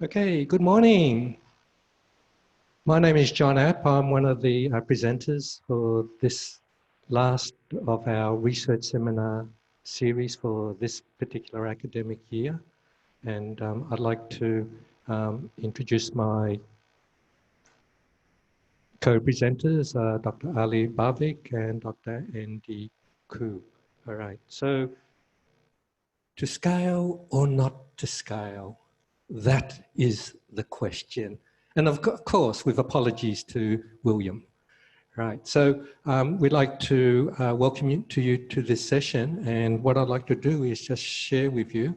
Okay, good morning. My name is John App. I'm one of the presenters for this last of our research seminar series for this particular academic year. And I'd like to introduce my co-presenters, Dr. Ali Bavik and Dr. Andy Koo. All right, so to scale or not to scale? That is the question. And of course, with apologies to William. Right, so we'd like to welcome you to this session. And what I'd like to do is just share with you.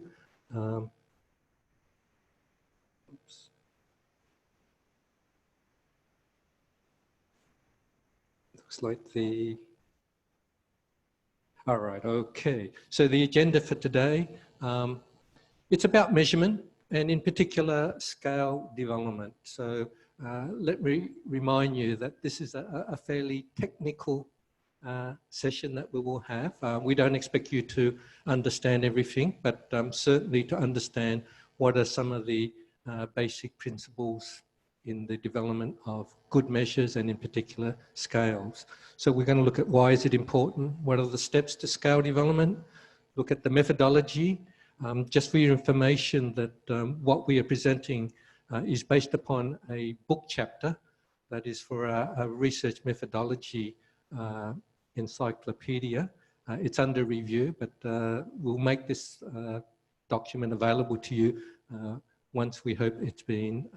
Looks like the, all right, okay. So the agenda for today, it's about measurement, and in particular, scale development. So let me remind you that this is a fairly technical session that we will have. We don't expect you to understand everything, but certainly to understand what are some of the basic principles in the development of good measures and in particular scales. So we're going to look at why is it important, what are the steps to scale development, look at the methodology. Just for your information that what we are presenting is based upon a book chapter that is for a research methodology encyclopedia. It's under review, but we'll make this document available to you once we hope it's been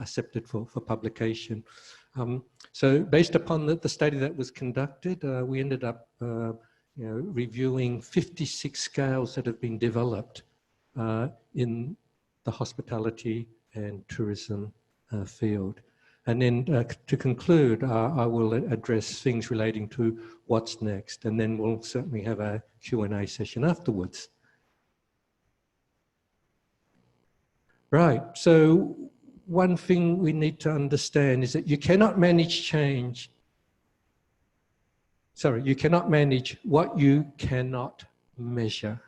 accepted for publication. So based upon the study that was conducted, we ended up reviewing 56 scales that have been developed in the hospitality and tourism field. And then to conclude, I will address things relating to what's next, and then we'll certainly have a Q&A session afterwards. Right, so one thing we need to understand is that you cannot manage change. Sorry, you cannot manage what you cannot measure.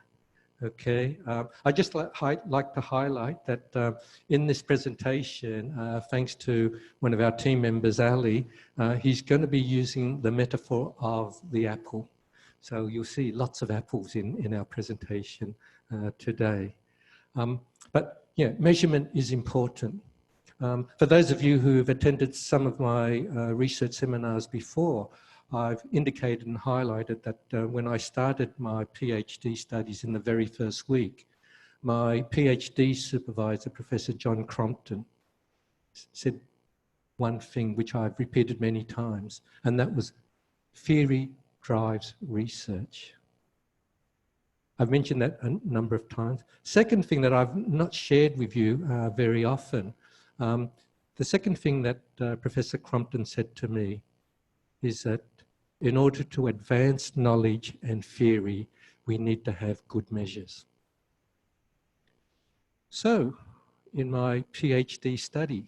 Okay, I'd just like to highlight that in this presentation, thanks to one of our team members, Ali, he's going to be using the metaphor of the apple. So you'll see lots of apples in our presentation today. But yeah, measurement is important. For those of you who have attended some of my research seminars before, I've indicated and highlighted that when I started my PhD studies in the very first week, my PhD supervisor, Professor John Crompton, said one thing which I've repeated many times, and that was theory drives research. I've mentioned that a number of times. Second thing that I've not shared with you very often, the second thing that Professor Crompton said to me is that in order to advance knowledge and theory, we need to have good measures. So, in my PhD study,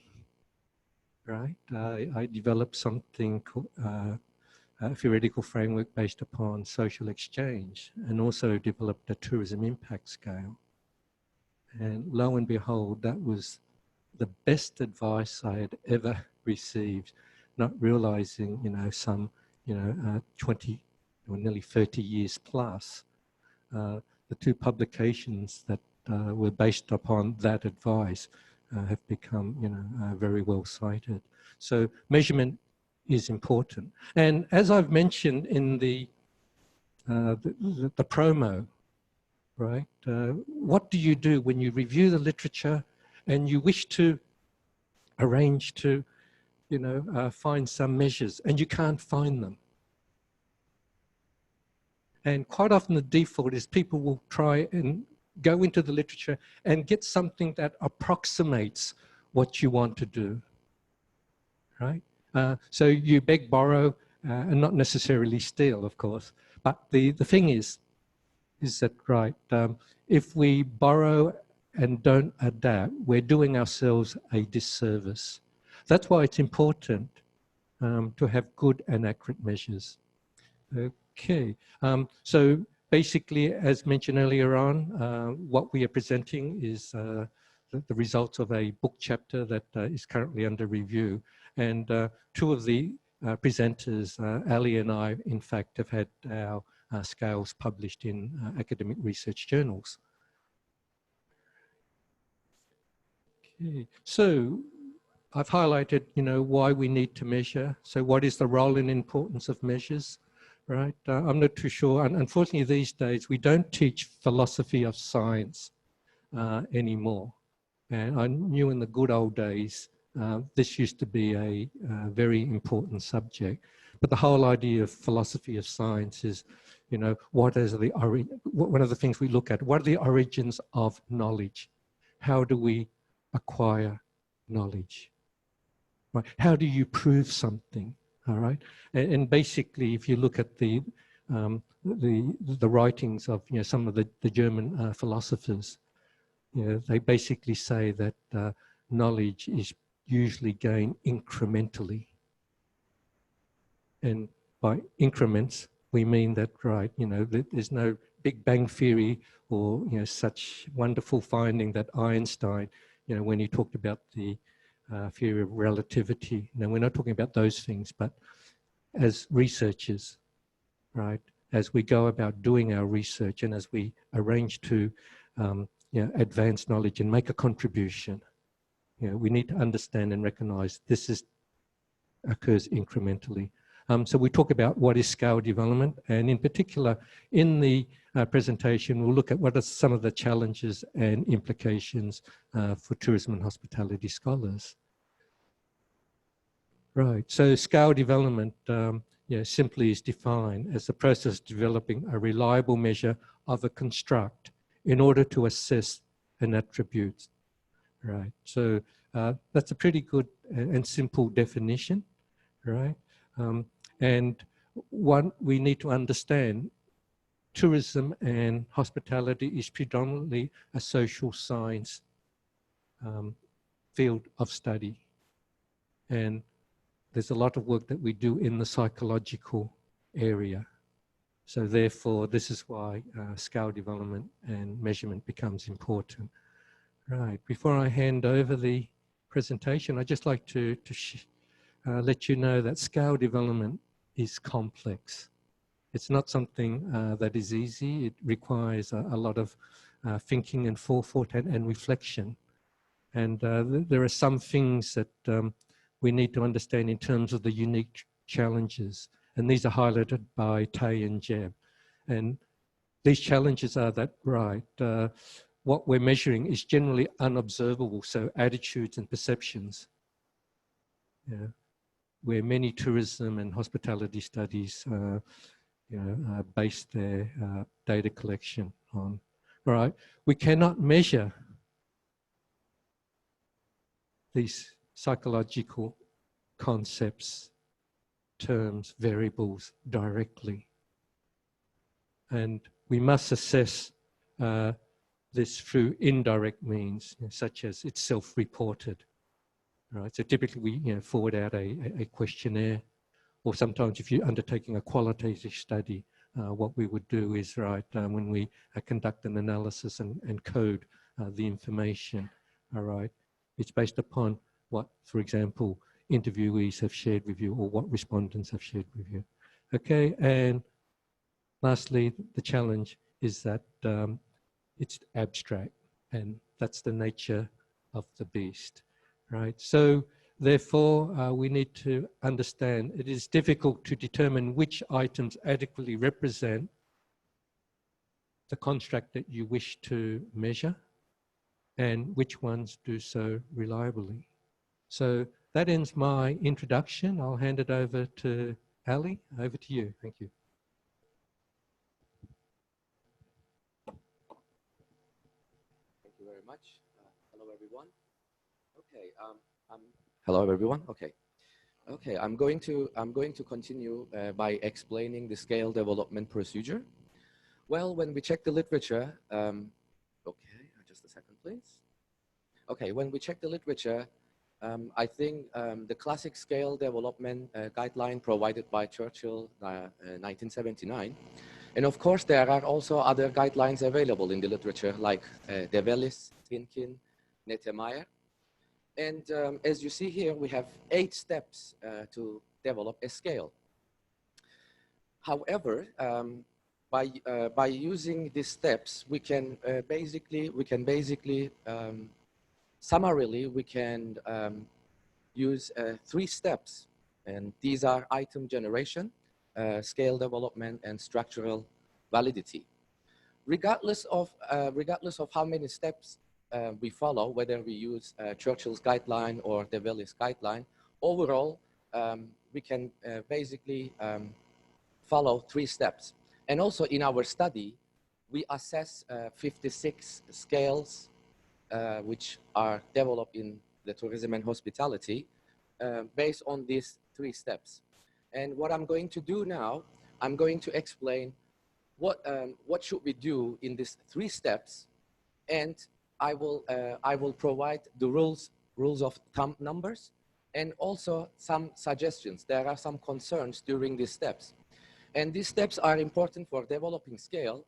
right, I developed something called a theoretical framework based upon social exchange, and also developed a tourism impact scale. And lo and behold, that was the best advice I had ever received, not realizing, some 20 or nearly 30 years plus, the two publications that were based upon that advice have become, very well cited. So measurement is important. And as I've mentioned in the promo, right, what do you do when you review the literature and you wish to arrange to find some measures and you can't find them? And quite often the default is people will try and go into the literature and get something that approximates what you want to do, right? So you beg, borrow, and not necessarily steal, of course. But the thing is that, right, if we borrow and don't adapt, we're doing ourselves a disservice. That's why it's important to have good and accurate measures. Okay, so basically, as mentioned earlier on, what we are presenting is the results of a book chapter that is currently under review. And two of the presenters, Ali and I, in fact, have had our scales published in academic research journals. Okay. So I've highlighted, why we need to measure. So what is the role and importance of measures, right? I'm not too sure. And unfortunately, these days, we don't teach philosophy of science anymore. And I knew in the good old days, this used to be a very important subject. But the whole idea of philosophy of science is, one of the things we look at, what are the origins of knowledge? How do we acquire knowledge? Right? How do you prove something? All right, and basically, if you look at the writings of some of the German philosophers, they basically say that knowledge is usually gained incrementally, and by increments we mean that, right? There's no Big Bang theory or such wonderful finding that Einstein, when he talked about the theory of relativity. Now, we're not talking about those things, but as researchers, right, as we go about doing our research and as we arrange to advance knowledge and make a contribution, we need to understand and recognize this occurs incrementally. So we talk about what is Scour development, and in particular, in the presentation, we'll look at what are some of the challenges and implications for tourism and hospitality scholars. Right, so Scour development simply is defined as the process of developing a reliable measure of a construct in order to assess an attribute. Right, so that's a pretty good and simple definition, right? And one we need to understand, tourism and hospitality is predominantly a social science field of study. And there's a lot of work that we do in the psychological area. So therefore, this is why Scour development and measurement becomes important. Right, before I hand over the presentation, I'd just like to let you know that Scour development is complex. It's not something that is easy. It requires a lot of thinking and forethought and reflection. And there are some things that we need to understand in terms of the unique challenges. And these are highlighted by Tay and Jeb. And these challenges are that, right, what we're measuring is generally unobservable, so attitudes and perceptions. Where many tourism and hospitality studies base their data collection on. Right, we cannot measure these psychological concepts, terms, variables directly. And we must assess this through indirect means, such as it's self-reported. Right, so typically we forward out a questionnaire, or sometimes if you're undertaking a qualitative study, what we would do is, right, when we conduct an analysis and code the information, all right, it's based upon what, for example, interviewees have shared with you or what respondents have shared with you. Okay, and lastly, the challenge is that it's abstract, and that's the nature of the beast. Right, so therefore we need to understand it is difficult to determine which items adequately represent the construct that you wish to measure and which ones do so reliably. So that ends my introduction. I'll hand it over to Ali. Over to you. Thank you. Thank you very much. Hello, everyone. Okay. Hello, everyone. Okay. Okay. I'm going to continue by explaining the scale development procedure. Well, when we check the literature, okay, just a second, please. Okay, when we check the literature, I think the classic scale development guideline provided by Churchill, 1979, and of course there are also other guidelines available in the literature like De Wellis, Tinkin, Nettemeyer. And as you see here, we have 8 steps to develop a scale. However, by using these steps, we can basically summarily, we can use 3 steps. And these are item generation, scale development, and structural validity. Regardless of how many steps we follow, whether we use Churchill's guideline or De Vries guideline, overall, we can basically follow 3 steps. And also in our study, we assess 56 scales which are developed in the tourism and hospitality based on these 3 steps. And what I'm going to do now, I'm going to explain what should we do in these 3 steps, and I will provide the rules of thumb numbers and also some suggestions. There are some concerns during these steps. And these steps are important for developing scale,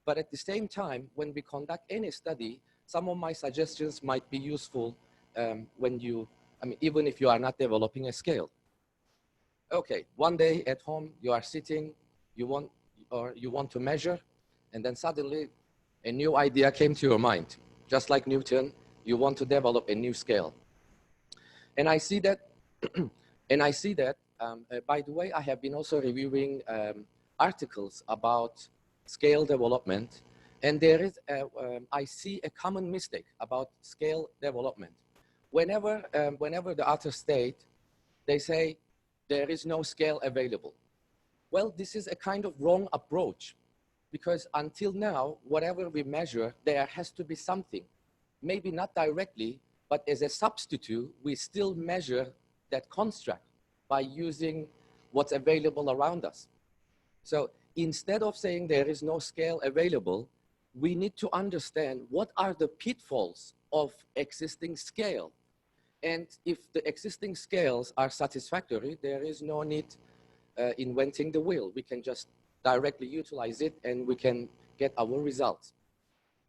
but at the same time, when we conduct any study, some of my suggestions might be useful even if you are not developing a scale. Okay, one day at home, you are sitting, you want to measure, and then suddenly a new idea came to your mind. Just like Newton, you want to develop a new scale. And I see that, by the way, I have been also reviewing articles about scale development, and there is, I see a common mistake about scale development. Whenever the authors state, they say, there is no scale available. Well, this is a kind of wrong approach, because until now, whatever we measure, there has to be something. Maybe not directly, but as a substitute, we still measure that construct by using what's available around us. So instead of saying there is no scale available, we need to understand what are the pitfalls of existing scale. And if the existing scales are satisfactory, there is no need inventing the wheel. We can just directly utilize it and we can get our results.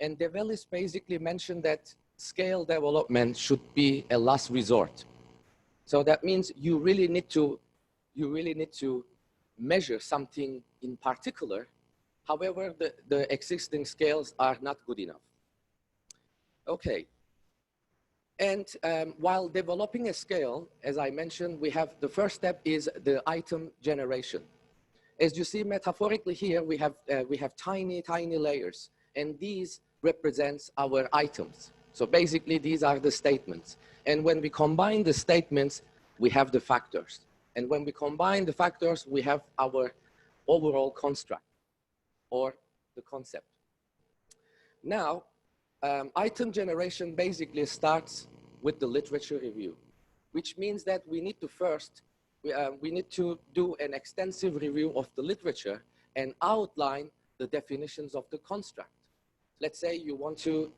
And De Vries basically mentioned that scale development should be a last resort. So that means you really need to measure something in particular. However, the existing scales are not good enough. Okay. And while developing a scale, as I mentioned, we have the first step is the item generation. As you see metaphorically here, we have tiny, tiny layers, and these represents our items. So basically, these are the statements. And when we combine the statements, we have the factors. And when we combine the factors, we have our overall construct or the concept. Now, item generation basically starts with the literature review, which means that we need to first, we need to do an extensive review of the literature and outline the definitions of the construct. Let's say you want to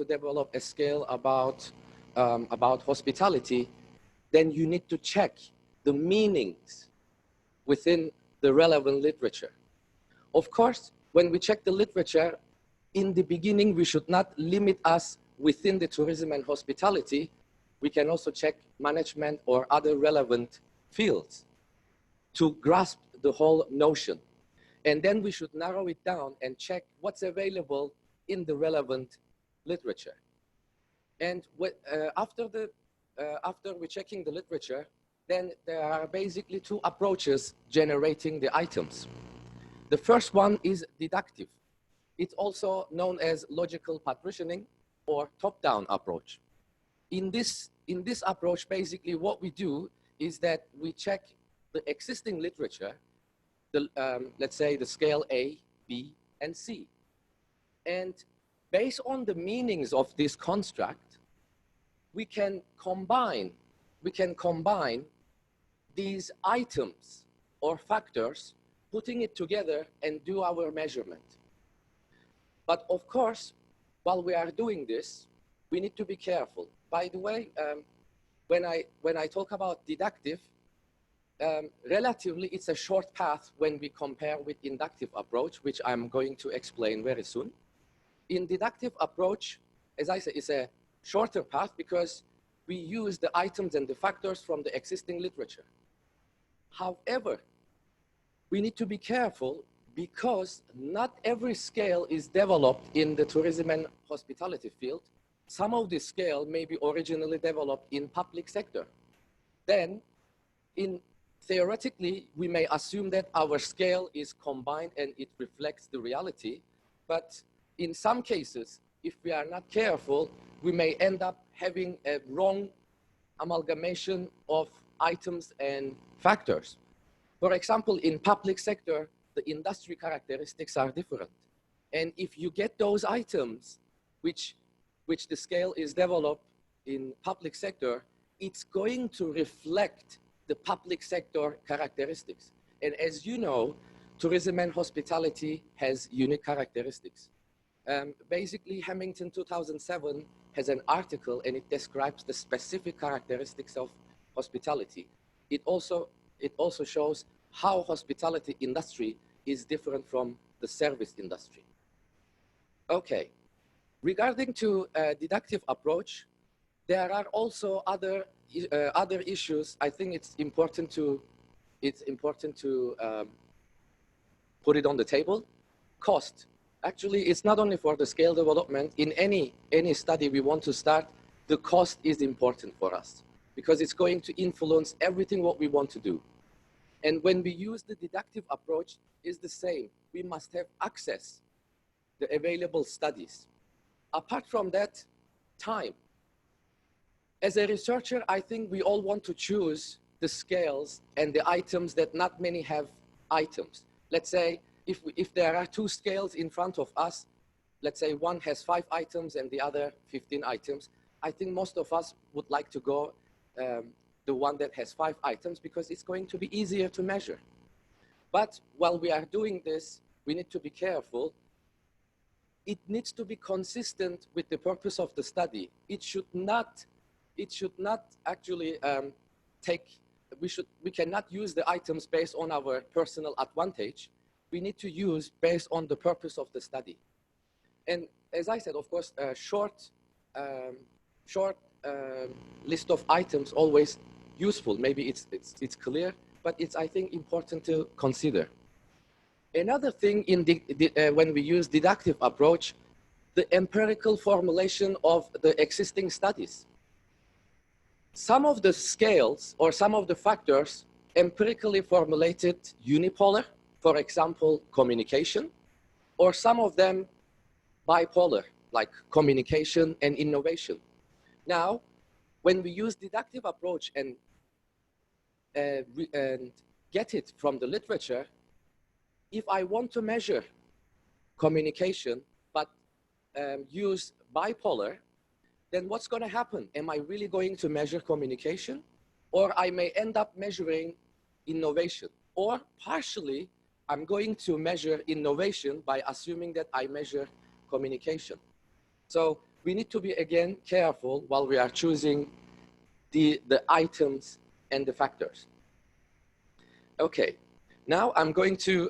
develop a scale about hospitality, then you need to check the meanings within the relevant literature. Of course, when we check the literature, in the beginning, we should not limit us within the tourism and hospitality. We can also check management or other relevant fields to grasp the whole notion. And then we should narrow it down and check what's available in the relevant literature. And after we're checking the literature, then there are basically 2 approaches generating the items. The first one is deductive. It's also known as logical partitioning or top-down approach. In this approach, basically what we do is that we check the existing literature, let's say the scale A, B, and C. And based on the meanings of this construct, we can combine these items or factors, putting it together and do our measurement. But of course, while we are doing this, we need to be careful. By the way, when I talk about deductive, relatively it's a short path when we compare with inductive approach, which I'm going to explain very soon. In deductive approach, as I said, shorter path because we use the items and the factors from the existing literature. However, we need to be careful because not every scale is developed in the tourism and hospitality field. Some of the scale may be originally developed in public sector. Then, theoretically, we may assume that our scale is combined and it reflects the reality. But in some cases, if we are not careful, we may end up having a wrong amalgamation of items and factors. For example, in public sector, the industry characteristics are different. And if you get those items, which the scale is developed in public sector, it's going to reflect the public sector characteristics. And as you know, tourism and hospitality has unique characteristics. Basically, Hamilton 2007 has an article and it describes the specific characteristics of hospitality. It also shows how hospitality industry is different from the service industry. Okay, regarding to deductive approach, there are also other issues. I think it's important to put it on the table. Cost. Actually, it's not only for the scale development. In any study we want to start, the cost is important for us because it's going to influence everything what we want to do. And when we use the deductive approach, it's the same. We must have access to the available studies. Apart from that, time. As a researcher, I think we all want to choose the scales and the items that not many have items. Let's say if there are two scales in front of us, let's say one has 5 items and the other 15 items, I think most of us would like to go the one that has 5 items because it's going to be easier to measure. But while we are doing this, we need to be careful. It needs to be consistent with the purpose of the study. It should not actually we cannot use the items based on our personal advantage. We need to use based on the purpose of the study. And as I said, of course, a short list of items always useful. Maybe it's clear, but it's, I think, important to consider. Another thing in when we use deductive approach, the empirical formulation of the existing studies. Some of the scales or some of the factors empirically formulated unipolar, for example, communication, or some of them bipolar, like communication and innovation. Now, when we use deductive approach and get it from the literature, if I want to measure communication but use bipolar, then what's going to happen? Am I really going to measure communication? Or I may end up measuring innovation. Or partially, I'm going to measure innovation by assuming that I measure communication. So we need to be, again, careful while we are choosing the items and the factors. Okay, now I'm going to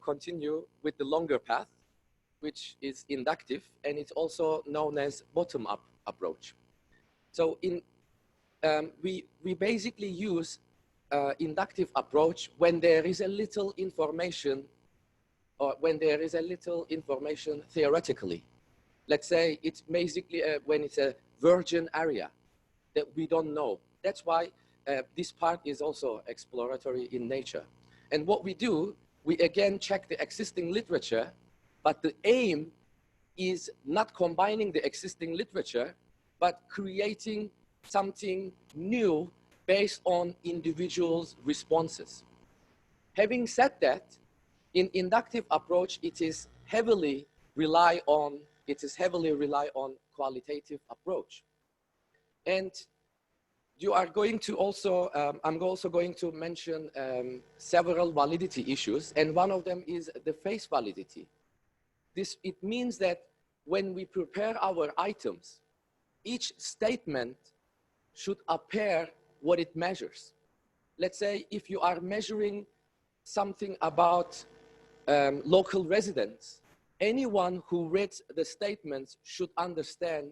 continue with the longer path, which is inductive, and it's also known as bottom-up approach. So we basically use inductive approach when there is a little information, or when there is a little information theoretically. Let's say it's basically when it's a virgin area that we don't know. That's why this part is also exploratory in nature. And what we do, we again check the existing literature, but the aim is not combining the existing literature, but creating something new based on individuals' responses. Having said that, in inductive approach, it is heavily rely on qualitative approach. And you are going to also, I'm also going to mention several validity issues, and one of them is the face validity. It means that when we prepare our items, each statement should appear what it measures. Let's say if you are measuring something about local residents, anyone who reads the statements should understand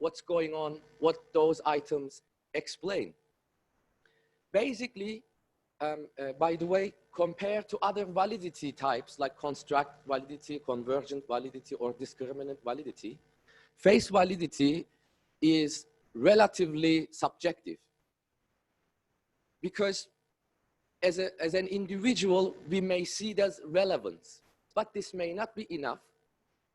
what's going on, what those items explain. Basically, by the way, compared to other validity types like construct validity, convergent validity, or discriminant validity, face validity is relatively subjective. Because as an individual, we may see there's relevance, but this may not be enough.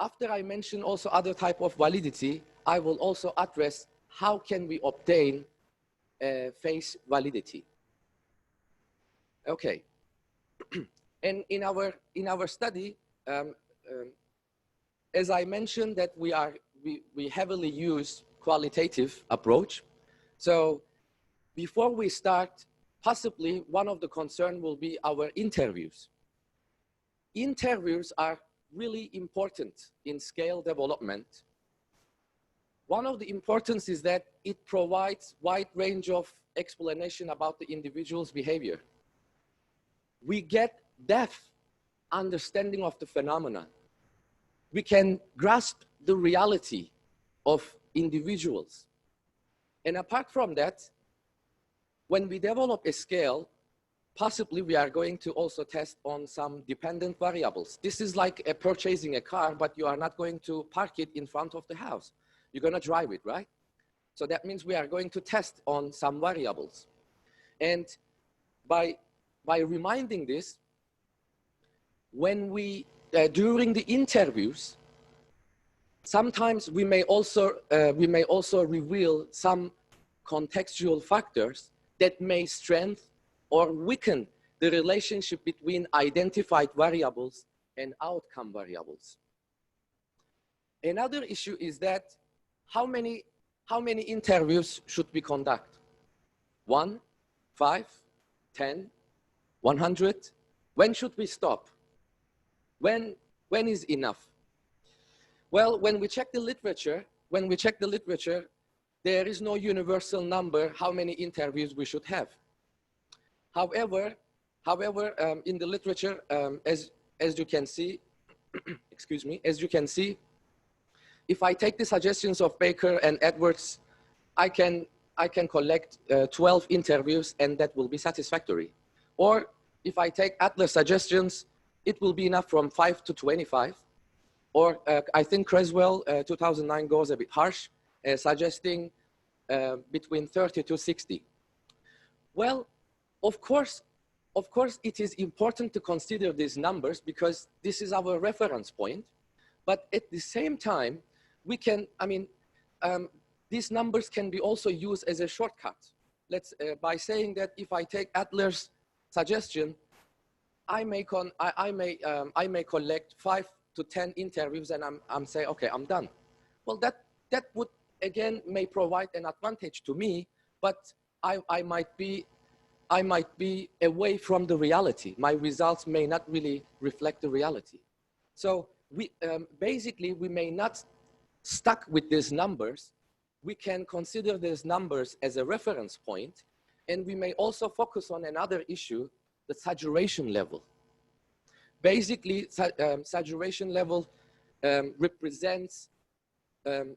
After I mention also other type of validity, I will also address how can we obtain face validity. Okay, and in our study, as I mentioned that we heavily use qualitative approach. So before we start, possibly one of the concern will be our interviews. Interviews are really important in scale development. One of the importance is that it provides wide range of explanation about the individual's behavior. We get depth understanding of the phenomena. We can grasp the reality of individuals. And apart from that, when we develop a scale, possibly we are going to also test on some dependent variables. This is like purchasing a car, but you are not going to park it in front of the house. You're going to drive it, right? So that means we are going to test on some variables. And by reminding this, when we, during the interviews, sometimes we may also reveal some contextual factors that may strengthen or weaken the relationship between identified variables and outcome variables. Another issue is that how many interviews should we conduct? 1, 5, 10, 100? When should we stop? When is enough? Well, when we check the literature, there is no universal number how many interviews we should have. However, in the literature, as you can see, excuse me, as you can see, if I take the suggestions of Baker and Edwards, I can collect 12 interviews and that will be satisfactory. Or if I take Adler's suggestions, it will be enough from 5 to 25. Or I think Creswell 2009 goes a bit harsh, suggesting between 30 to 60. Well, of course, it is important to consider these numbers because this is our reference point. But at the same time, we can, these numbers can be also used as a shortcut. By saying that if I take Adler's suggestion, I may collect 5 to 10 interviews and I'm saying, okay, I'm done. Well, that would again may provide an advantage to me, but I might be away from the reality. My results may not really reflect the reality. So basically we may not stuck with these numbers. We can consider these numbers as a reference point, and we may also focus on another issue, the saturation level. Basically, saturation level represents the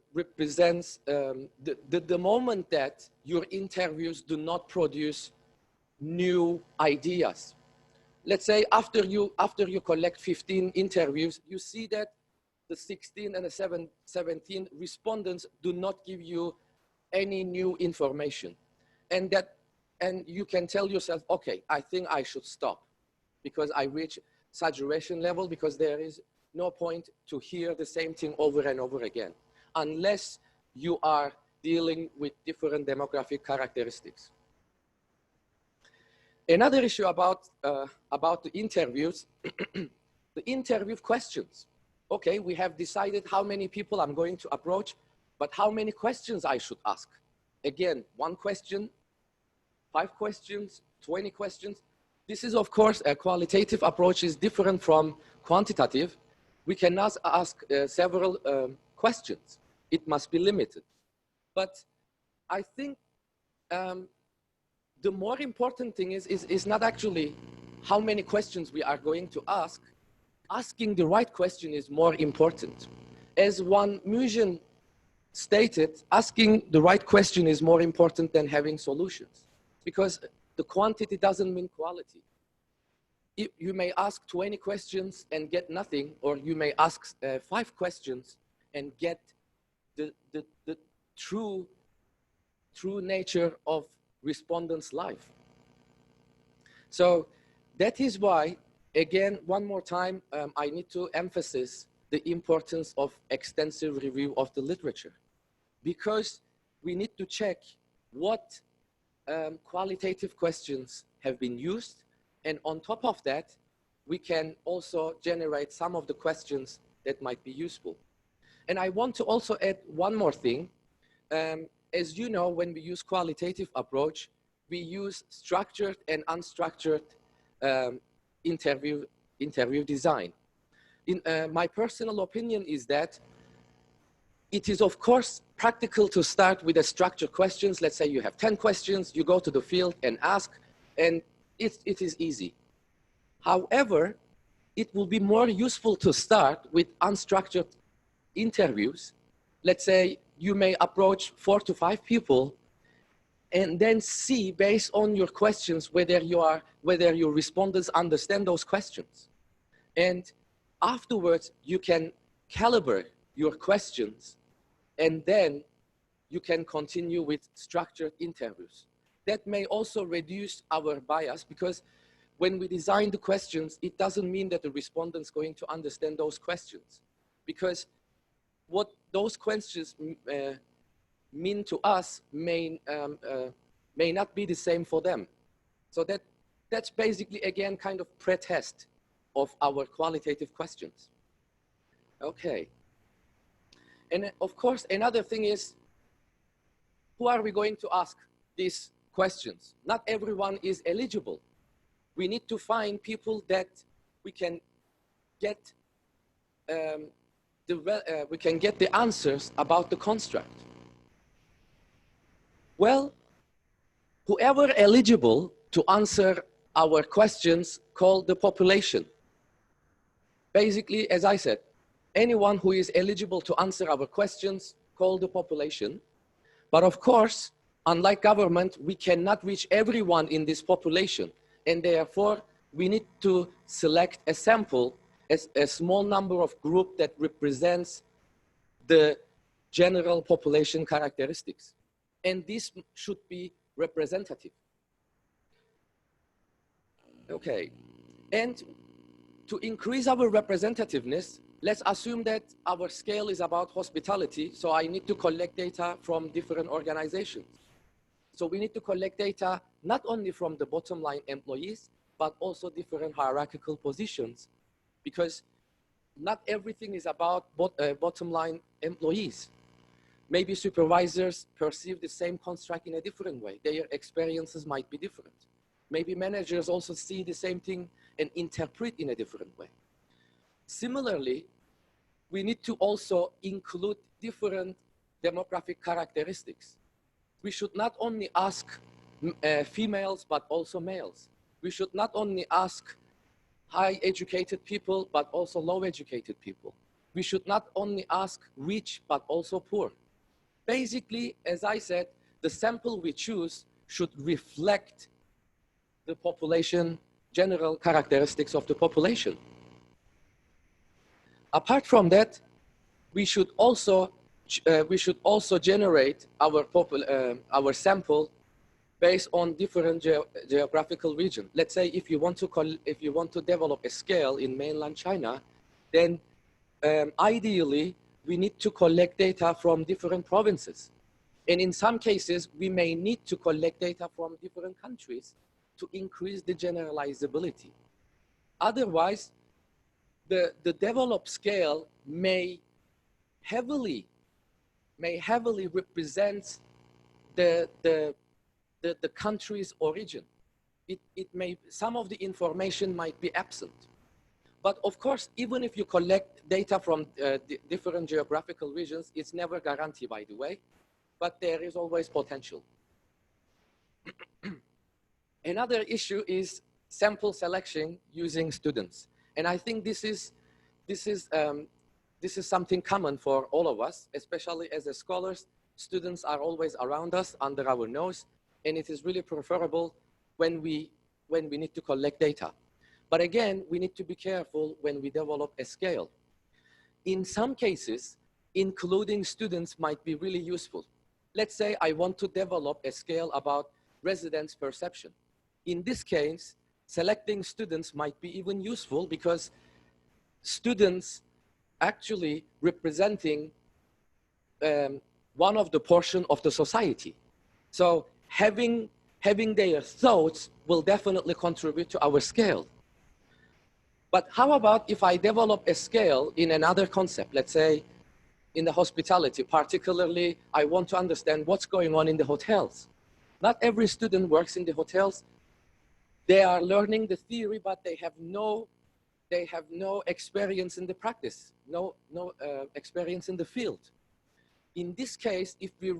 moment that your interviews do not produce new ideas. Let's say after you collect 15 interviews, you see that the 16 and the 17 respondents do not give you any new information. And you can tell yourself, okay, I think I should stop because I reach saturation level, because there is no point to hear the same thing over and over again, unless you are dealing with different demographic characteristics. Another issue about the interviews, the interview questions. Okay, we have decided how many people I'm going to approach, but how many questions I should ask? Again, 1 question, 5 questions, 20 questions. This is, of course, a qualitative approach is different from quantitative. We cannot ask several questions. It must be limited. But I think the more important thing is not actually how many questions we are going to ask. Asking the right question is more important. As one Musean stated, asking the right question is more important than having solutions, because the quantity doesn't mean quality. You may ask 20 questions and get nothing, or you may ask 5 questions and get the true nature of respondents' life. So that is why, again, one more time, I need to emphasize the importance of extensive review of the literature, because we need to check what qualitative questions have been used, and on top of that, we can also generate some of the questions that might be useful. And I want to also add one more thing. As you know, when we use qualitative approach, we use structured and unstructured interview design. My personal opinion is that it is, of course, practical to start with a structured questions. Let's say you have 10 questions, you go to the field and ask, and it is easy. However, it will be more useful to start with unstructured interviews. Let's say you may approach 4 to 5 people and then see, based on your questions, whether your respondents understand those questions. And afterwards, you can calibrate your questions, and then you can continue with structured interviews. That may also reduce our bias, because when we design the questions, it doesn't mean that the respondent's going to understand those questions, because what those questions mean to us may not be the same for them. So that's basically, again, kind of pre-test of our qualitative questions. Okay. And of course, another thing is, who are we going to ask these questions? Not everyone is eligible. We need to find people that we can get the answers about the construct. Well, whoever eligible to answer our questions called the population. Basically, as I said, anyone who is eligible to answer our questions called the population. But of course, unlike government, we cannot reach everyone in this population. And therefore, we need to select a sample, a small number of group that represents the general population characteristics. And this should be representative. Okay, and to increase our representativeness, let's assume that our scale is about hospitality, so I need to collect data from different organizations. So we need to collect data not only from the bottom line employees, but also different hierarchical positions, because not everything is about bottom line employees. Maybe supervisors perceive the same construct in a different way. Their experiences might be different. Maybe managers also see the same thing and interpret in a different way. Similarly, we need to also include different demographic characteristics. We should not only ask females, but also males. We should not only ask high educated people, but also low educated people. We should not only ask rich, but also poor. Basically, as I said, the sample we choose should reflect the population, general characteristics of the population. Apart from that, we should also generate our sample based on different geographical regions. Let's say if you want to develop a scale in mainland China, then ideally we need to collect data from different provinces. And in some cases, we may need to collect data from different countries to increase the generalizability. Otherwise, the developed scale may heavily represent the country's origin. Some of the information might be absent. But of course, even if you collect data from different geographical regions, it's never guaranteed, by the way, but there is always potential. Another issue is sample selection using students. And I think this is this is something common for all of us, especially as scholars. Students are always around us, under our nose, and it is really preferable when we need to collect data. But again, we need to be careful when we develop a scale. In some cases, including students might be really useful. Let's say I want to develop a scale about residents' perception. In this case, selecting students might be even useful because students actually representing one of the portion of the society. So having their thoughts will definitely contribute to our scale. But how about if I develop a scale in another concept, let's say in the hospitality, particularly I want to understand what's going on in the hotels. Not every student works in the hotels. They are learning the theory, but they have no experience in the practice, no experience in the field. In this case, if we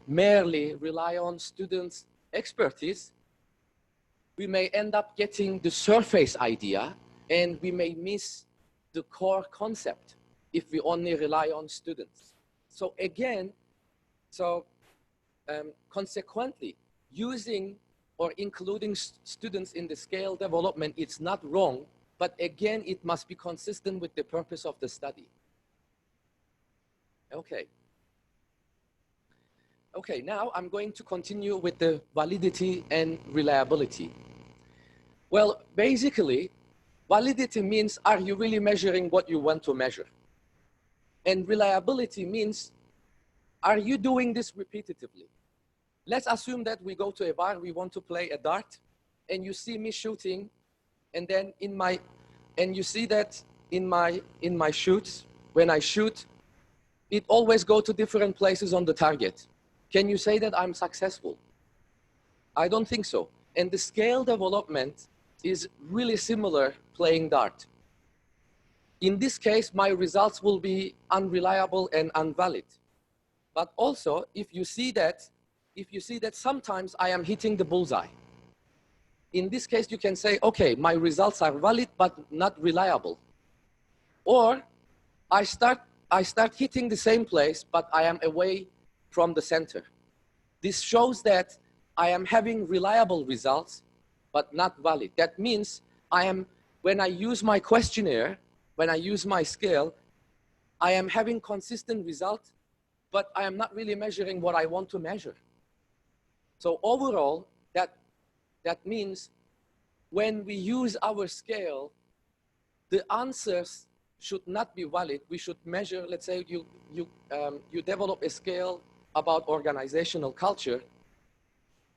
merely rely on students' expertise, we may end up getting the surface idea, and we may miss the core concept if we only rely on students. So again, consequently, using or including students in the scale development, it's not wrong, but again, it must be consistent with the purpose of the study. Okay, now I'm going to continue with the validity and reliability. Well, basically, validity means, are you really measuring what you want to measure? And reliability means, are you doing this repetitively? Let's assume that we go to a bar, we want to play a dart, and you see me shooting, and then you see that in my shoots, when I shoot, it always goes to different places on the target. Can you say that I'm successful? I don't think so. And the scale development is really similar playing dart. In this case, my results will be unreliable and invalid. But also, if you see that sometimes I am hitting the bullseye, in this case, you can say, okay, my results are valid, but not reliable. Or I start hitting the same place, but I am away from the center. This shows that I am having reliable results, but not valid. That means when I use my questionnaire, when I use my scale, I am having consistent results, but I am not really measuring what I want to measure. So overall, that means when we use our scale, the answers should not be valid. We should measure, let's say you develop a scale about organizational culture.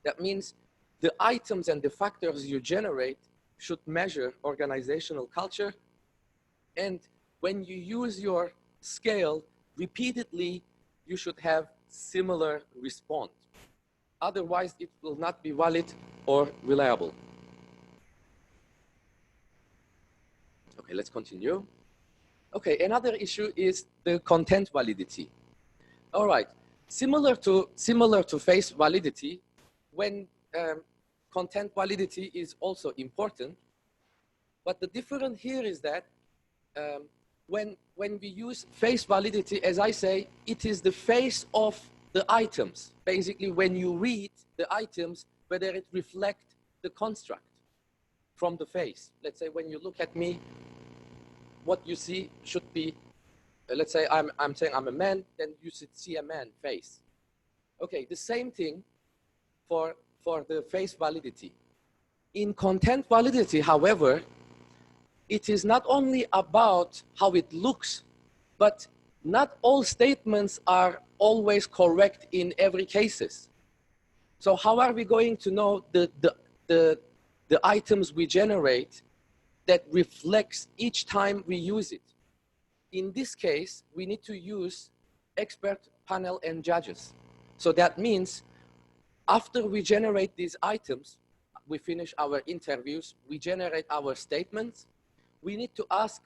That means the items and the factors you generate should measure organizational culture. And when you use your scale repeatedly, you should have similar response. Otherwise, it will not be valid or reliable. Okay, let's continue. Okay, another issue is the content validity. All right, similar to face validity, when content validity is also important, but the difference here is that when we use face validity, as I say, it is the face of the items. Basically, when you read the items, whether it reflects the construct from the face. Let's say when you look at me, what you see should be, let's say I'm saying I'm a man, then you should see a man face. Okay, the same thing for the face validity. In content validity, however, it is not only about how it looks, but not all statements are always correct in every cases. So how are we going to know the items we generate that reflects each time we use it? In this case, we need to use expert panel and judges. So that means after we generate these items, we finish our interviews, we generate our statements, we need to ask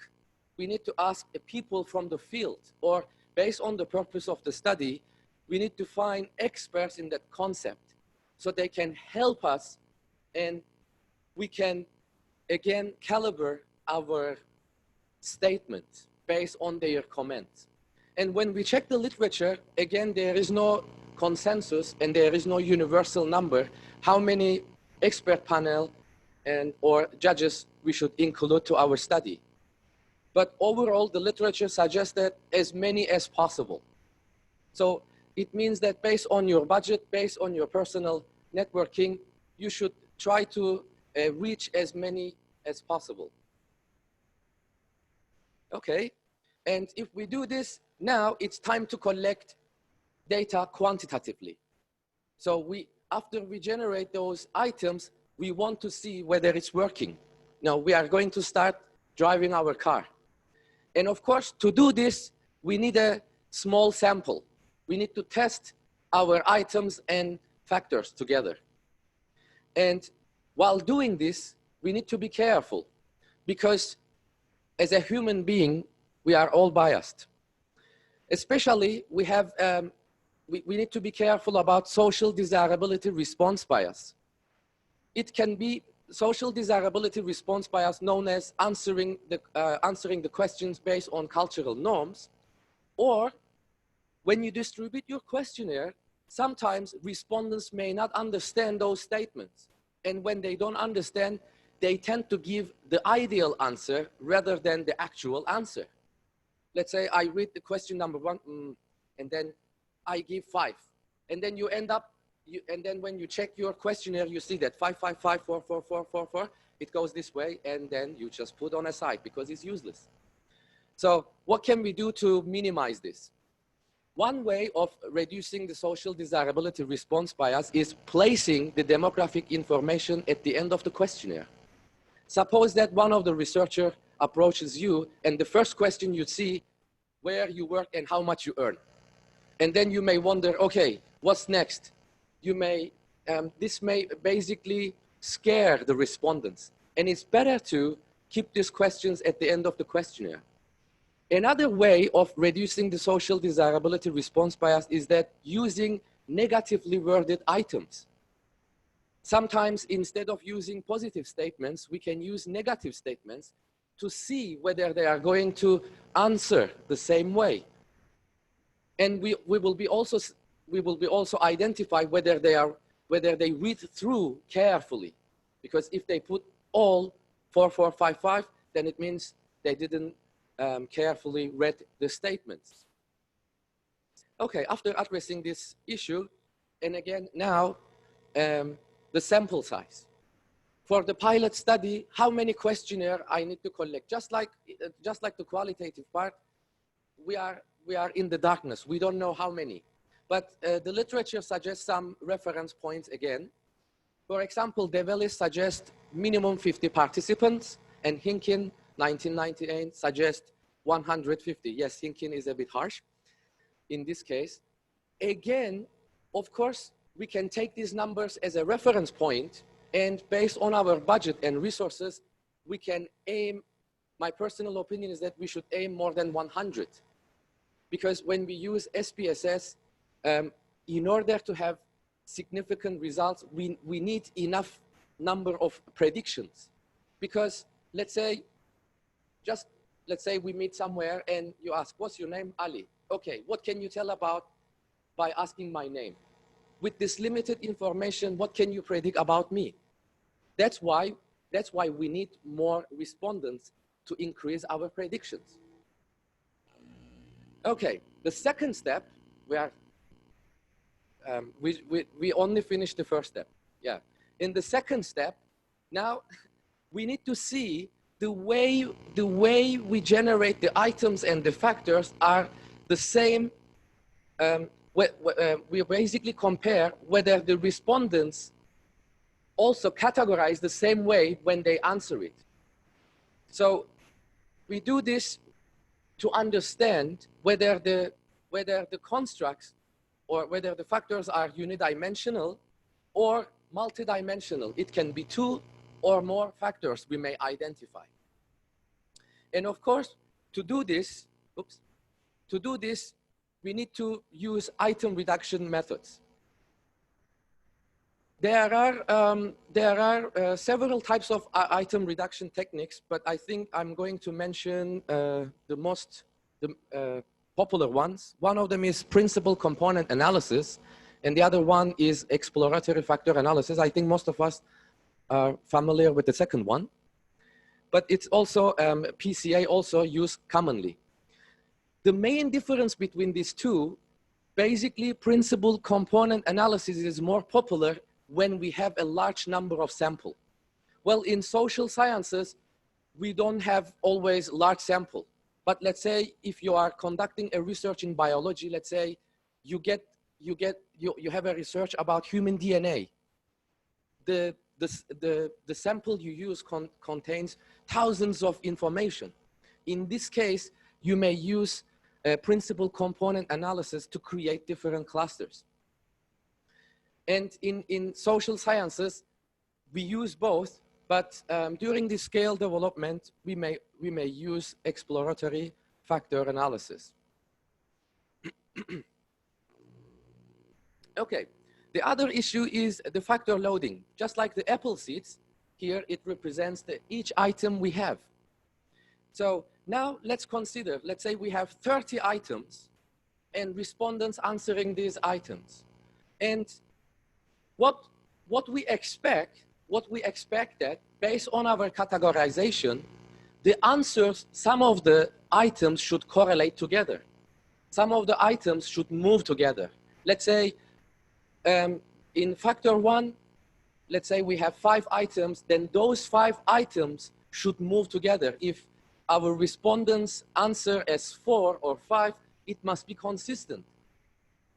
people from the field, or based on the purpose of the study, we need to find experts in that concept so they can help us, and we can again calibrate our statements based on their comments. And when we check the literature, again, there is no consensus and there is no universal number how many expert panel and or judges we should include to our study. But overall, the literature suggests that as many as possible. So it means that based on your budget, based on your personal networking, you should try to reach as many as possible. Okay, and if we do this, now it's time to collect data quantitatively. So after we generate those items, we want to see whether it's working. Now we are going to start driving our car. And of course, to do this, we need a small sample. We need to test our items and factors together. And while doing this, we need to be careful because as a human being, we are all biased. Especially, we need to be careful about social desirability response bias. It can be social desirability response bias known as answering the questions based on cultural norms, or when you distribute your questionnaire, sometimes respondents may not understand those statements. And when they don't understand, they tend to give the ideal answer rather than the actual answer. Let's say I read the question number 1, and then I give 5. And then you end up, and then when you check your questionnaire, you see that 5, 5, 5, 4, 4, 4, 4, 4, it goes this way, and then you just put on a side because it's useless. So what can we do to minimize this? One way of reducing the social desirability response bias is placing the demographic information at the end of the questionnaire. Suppose that one of the researchers approaches you and the first question you see, where you work and how much you earn. And then you may wonder, okay, what's next? This may basically scare the respondents. And it's better to keep these questions at the end of the questionnaire. Another way of reducing the social desirability response bias is that using negatively worded items. Sometimes instead of using positive statements, we can use negative statements to see whether they are going to answer the same way. And we will also identify whether they read through carefully. Because if they put all 4, 4, 5, 5, then it means they didn't carefully read the statements. Okay, after addressing this issue, and again now, the sample size. For the pilot study, how many questionnaire I need to collect? Just like the qualitative part, we are in the darkness. We don't know how many. But the literature suggests some reference points again. For example, Develis suggests minimum 50 participants, and Hinkin 1998 suggests 150. Yes, Hinkin is a bit harsh in this case. Again, of course, we can take these numbers as a reference point, and based on our budget and resources, we can aim, my personal opinion is that we should aim more than 100. Because when we use SPSS, in order to have significant results, we need enough number of predictions. Because let's say we meet somewhere and you ask, what's your name? Ali. Okay, what can you tell about by asking my name? With this limited information, what can you predict about me? That's why we need more respondents to increase our predictions. Okay, the second step, we only finished the first step. Yeah. In the second step, now we need to see the way we generate the items and the factors are the same. We basically compare whether the respondents also categorize the same way when they answer it. So we do this to understand whether the constructs or whether the factors are unidimensional or multidimensional. It can be 2 or more factors we may identify. And of course, to do this, we need to use item reduction methods. There are several types of item reduction techniques, but I think I'm going to mention the most popular ones. One of them is principal component analysis, and the other one is exploratory factor analysis. I think most of us are familiar with the second one, but it's also PCA also used commonly. The main difference between these two, basically principal component analysis is more popular when we have a large number of sample. Well, in social sciences, we don't have always large sample. But let's say if you are conducting a research in biology, let's say you have a research about human DNA. The sample you use contains thousands of information. In this case, you may use principal component analysis to create different clusters. And in social sciences, we use both, but during the scale development, we may use exploratory factor analysis. Okay, the other issue is the factor loading. Just like the apple seeds, here it represents each item we have. So now let's consider, let's say we have 30 items and respondents answering these items. And what we expect that based on our categorization, the answers, some of the items should correlate together. Some of the items should move together. Let's say in factor 1, let's say we have 5 items, then those 5 items should move together. If our respondents answer as 4 or 5, it must be consistent.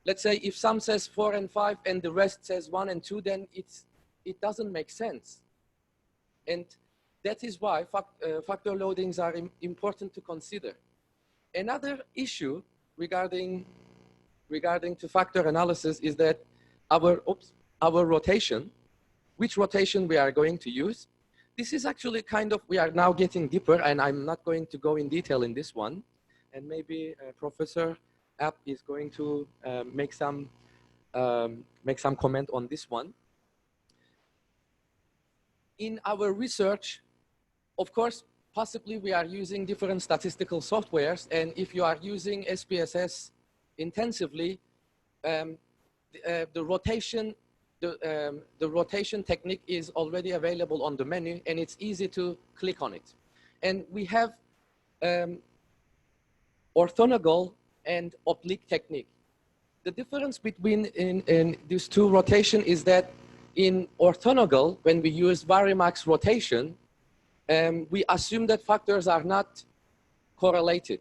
Let's say if some says 4 and 5 and the rest says 1 and 2, then it doesn't make sense. And that is why factor loadings are important to consider. Another issue regarding to factor analysis is that our rotation, which rotation we are going to use. This is actually kind of, we are now getting deeper, and I'm not going to go in detail in this one. And maybe Professor App is going to make some comment on this one. In our research, of course, possibly we are using different statistical softwares, and if you are using SPSS intensively, the rotation technique is already available on the menu, and it's easy to click on it. And we have orthogonal and oblique technique. The difference between in these two rotation is that in orthogonal, when we use Varimax rotation, we assume that factors are not correlated.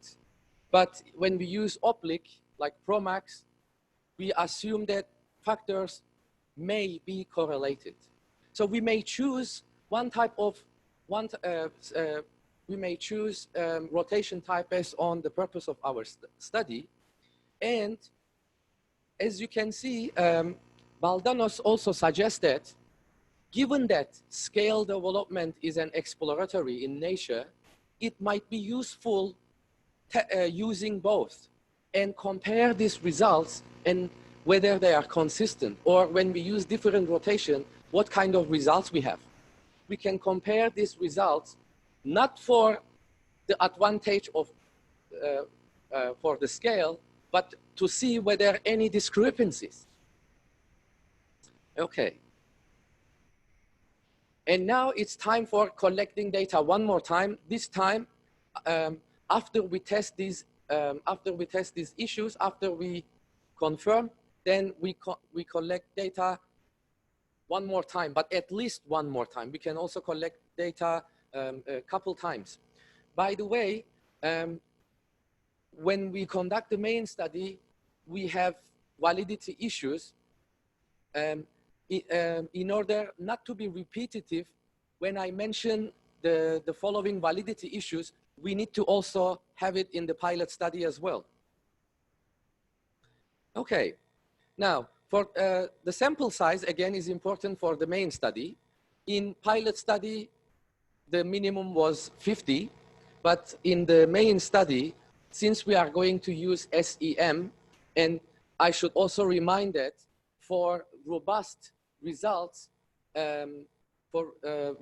But when we use oblique, like Promax, we assume that factors may be correlated. So we may choose we may choose rotation type based on the purpose of our study. And as you can see, Baldanos also suggested, given that scale development is an exploratory in nature, it might be useful using both and compare these results and whether they are consistent, or when we use different rotation, what kind of results we have. We can compare these results not for the advantage of for the scale, but to see whether any discrepancies. Okay. And now it's time for collecting data one more time. This time, after we test these issues, after we confirm, then we collect data one more time, but at least one more time. We can also collect data a couple times. By the way, when we conduct the main study, we have validity issues. In order not to be repetitive, when I mention the following validity issues, we need to also have it in the pilot study as well. Okay, now for the sample size, again, is important for the main study. In pilot study, the minimum was 50, but in the main study, since we are going to use SEM, and I should also remind that for robust results,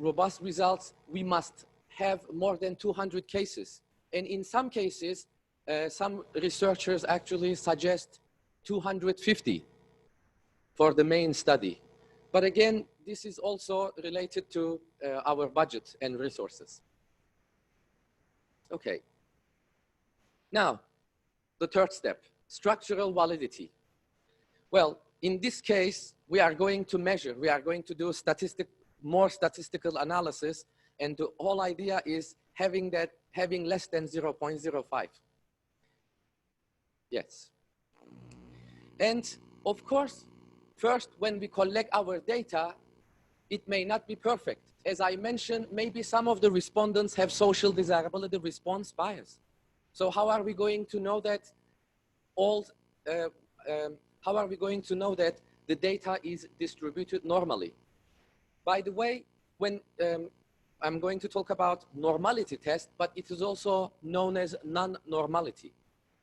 robust results, we must have more than 200 cases. And in some cases, some researchers actually suggest 250 for the main study. But again, this is also related to our budget and resources. Okay. Now, the third step, structural validity. Well, in this case, we are going to measure, we are going to do more statistical analysis, and the whole idea is having less than 0.05. Yes. And of course, first, when we collect our data, it may not be perfect. As I mentioned, maybe some of the respondents have social desirability response bias. So how are we going to know that how are we going to know that the data is distributed normally? By the way, when I'm going to talk about normality test, but it is also known as non-normality.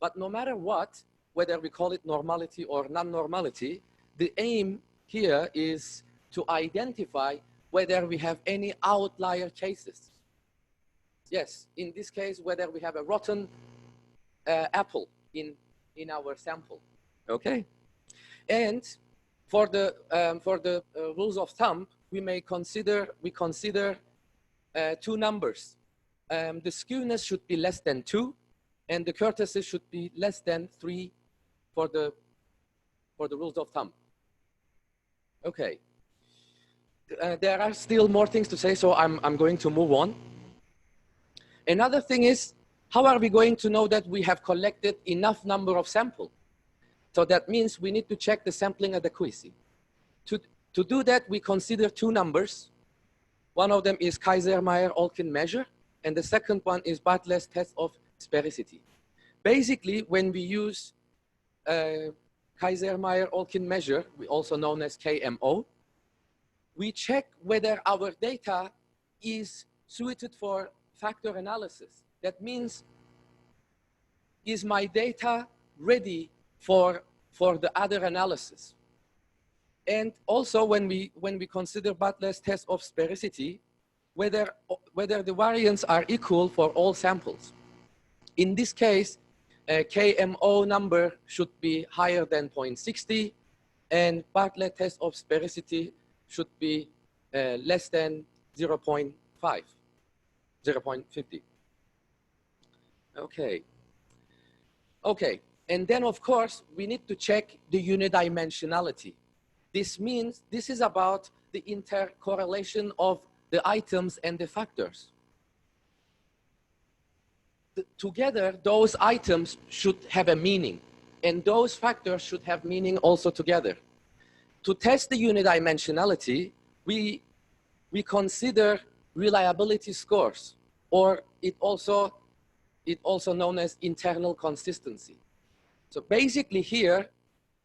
But no matter what, whether we call it normality or non-normality, the aim here is to identify whether we have any outlier cases. Yes, in this case, whether we have a rotten apple in our sample. Okay, and for the rules of thumb, we consider two numbers. The skewness should be less than 2, and the kurtosis should be less than 3 for the rules of thumb. Okay. There are still more things to say, so I'm going to move on. Another thing is, how are we going to know that we have collected enough number of samples? So that means we need to check the sampling adequacy. To do that, we consider two numbers. One of them is Kaiser-Meyer-Olkin measure, and the second one is Bartlett's test of sphericity. Basically, when we use Kaiser-Meyer-Olkin measure, also known as KMO, we check whether our data is suited for factor analysis. That means, is my data ready for the other analysis? And also when we consider Bartlett's test of sphericity, whether the variance are equal for all samples. In this case, KMO number should be higher than 0.60, and Bartlett test of sphericity should be less than 0.5, 0.50. Okay. Okay, and then of course, we need to check the unidimensionality. This means this is about the intercorrelation of the items and the factors. Together, those items should have a meaning, and those factors should have meaning also together. To test the unidimensionality, we consider reliability scores, or it also known as internal consistency. So basically here,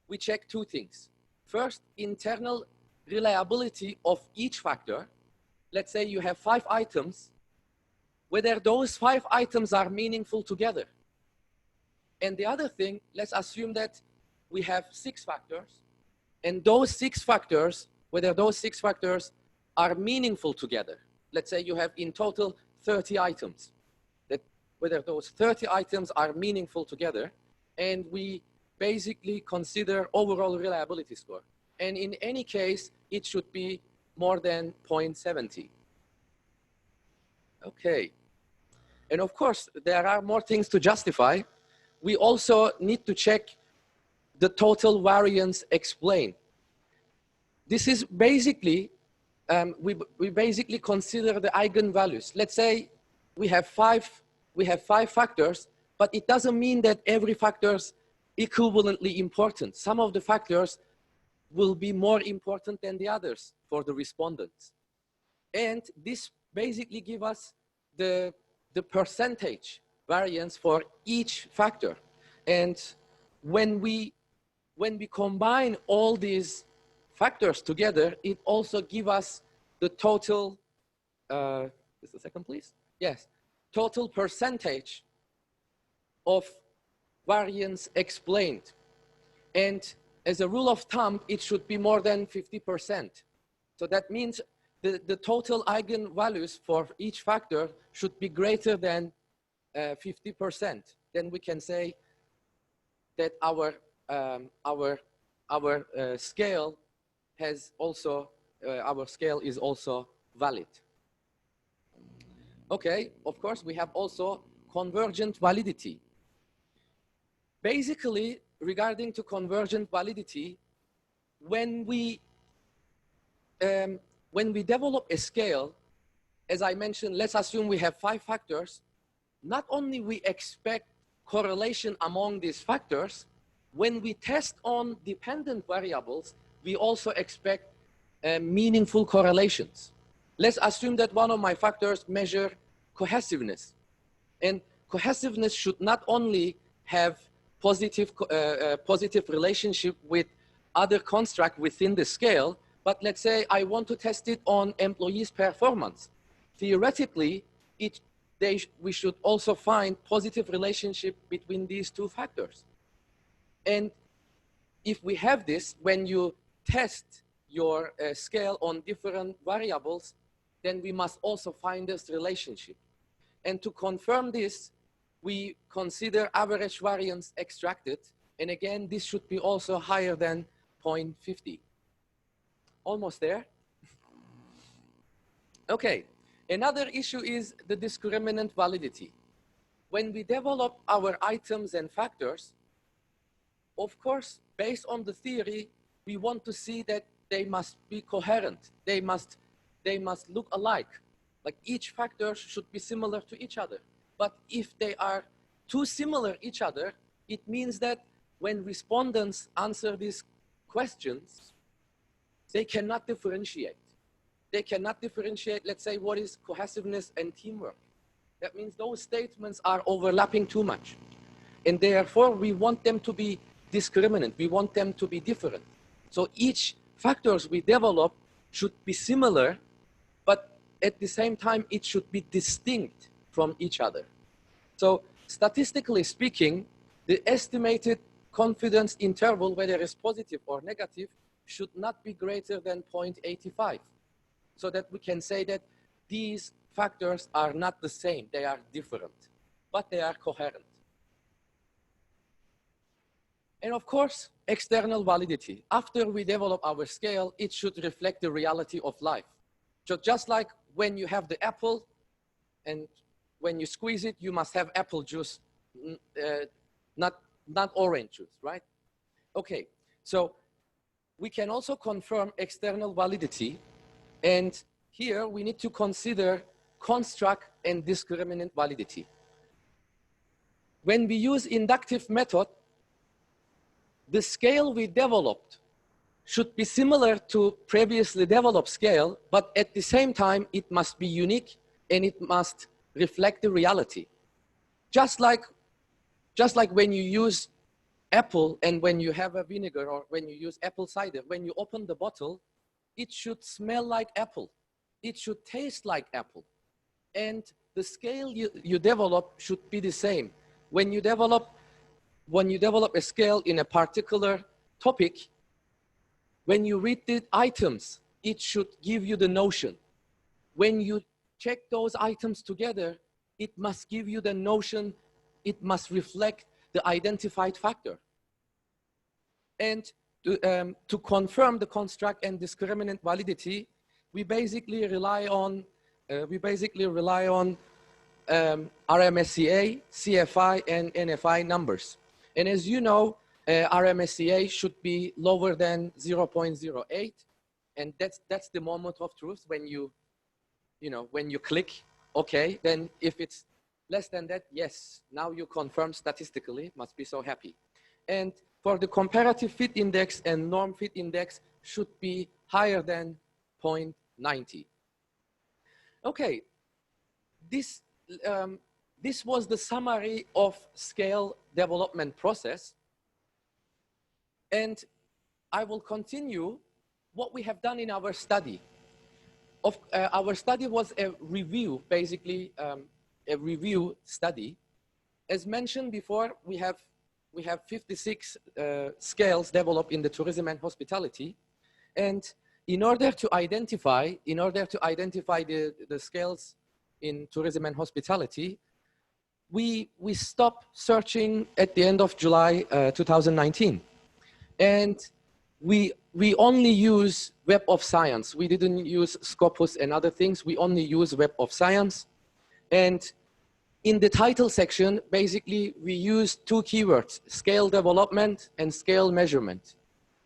we check two things. First, internal reliability of each factor. Let's say you have 5 items, whether those 5 items are meaningful together. And the other thing, let's assume that we have 6 factors, and those 6 factors, whether those 6 factors are meaningful together. Let's say you have in total 30 items, that whether those 30 items are meaningful together, and we basically consider overall reliability score. And in any case, it should be more than 0.70. Okay. And of course, there are more things to justify. We also need to check the total variance explained. This is basically, we basically consider the eigenvalues. Let's say we have five factors, but it doesn't mean that every factor is equivalently important. Some of the factors will be more important than the others for the respondents. And this basically gives us the percentage variance for each factor. And when we combine all these factors together, it also gives us the total, just a second, please. Yes, total percentage of variance explained. And as a rule of thumb, it should be more than 50%. So that means the total eigenvalues for each factor should be greater than 50%. Then we can say that our scale has also, our scale is also valid. Okay, of course, we have also convergent validity. Basically, regarding to convergent validity, when we develop a scale, as I mentioned, let's assume we have 5 factors. Not only we expect correlation among these factors, when we test on dependent variables, we also expect meaningful correlations. Let's assume that one of my factors measure cohesiveness. And cohesiveness should not only have positive relationship with other construct within the scale, but let's say I want to test it on employees' performance. Theoretically, we should also find positive relationship between these 2 factors. And if we have this, when you test your scale on different variables, then we must also find this relationship. And to confirm this, we consider average variance extracted. And again, this should be also higher than 0.50. Almost there. Okay, another issue is the discriminant validity. When we develop our items and factors, of course, based on the theory, we want to see that they must be coherent. They must look alike. Like each factor should be similar to each other. But if they are too similar each other, it means that when respondents answer these questions, they cannot differentiate. They cannot differentiate, let's say, what is cohesiveness and teamwork. That means those statements are overlapping too much. And therefore, we want them to be discriminant. We want them to be different. So each factors we develop should be similar, but at the same time, it should be distinct from each other. So statistically speaking, the estimated confidence interval, whether it's positive or negative, should not be greater than 0.85. So that we can say that these factors are not the same, they are different, but they are coherent. And of course, external validity. After we develop our scale, it should reflect the reality of life. So just like when you have the apple, and when you squeeze it, you must have apple juice, not orange juice, right? Okay, so we can also confirm external validity. And here we need to consider construct and discriminant validity. When we use inductive method, the scale we developed should be similar to previously developed scale, but at the same time, it must be unique and it must reflect the reality. Just like when you use apple and when you have a vinegar, or when you use apple cider, when you open the bottle, it should smell like apple. It should taste like apple. And the scale you develop should be the same. When you develop a scale in a particular topic, when you read the items, it should give you the notion. When you check those items together, it must give you the notion, it must reflect the identified factor. And to confirm the construct and discriminant validity, we basically rely on RMSEA, CFI, and NFI numbers. And as you know, RMSEA should be lower than 0.08, and that's the moment of truth when you click OK. Then if it's less than that, yes, now you confirm statistically. Must be so happy. And for the comparative fit index and norm fit index should be higher than 0.90. Okay, this was the summary of scale development process. And I will continue what we have done in our study. Our study was a review, basically a review study. As mentioned before, we have 56 scales developed in the tourism and hospitality. And in order to identify the scales in tourism and hospitality, we stopped searching at the end of July 2019. And we only use Web of Science. We didn't use Scopus and other things. We only use Web of Science. And in the title section, basically, we used two keywords, scale development and scale measurement.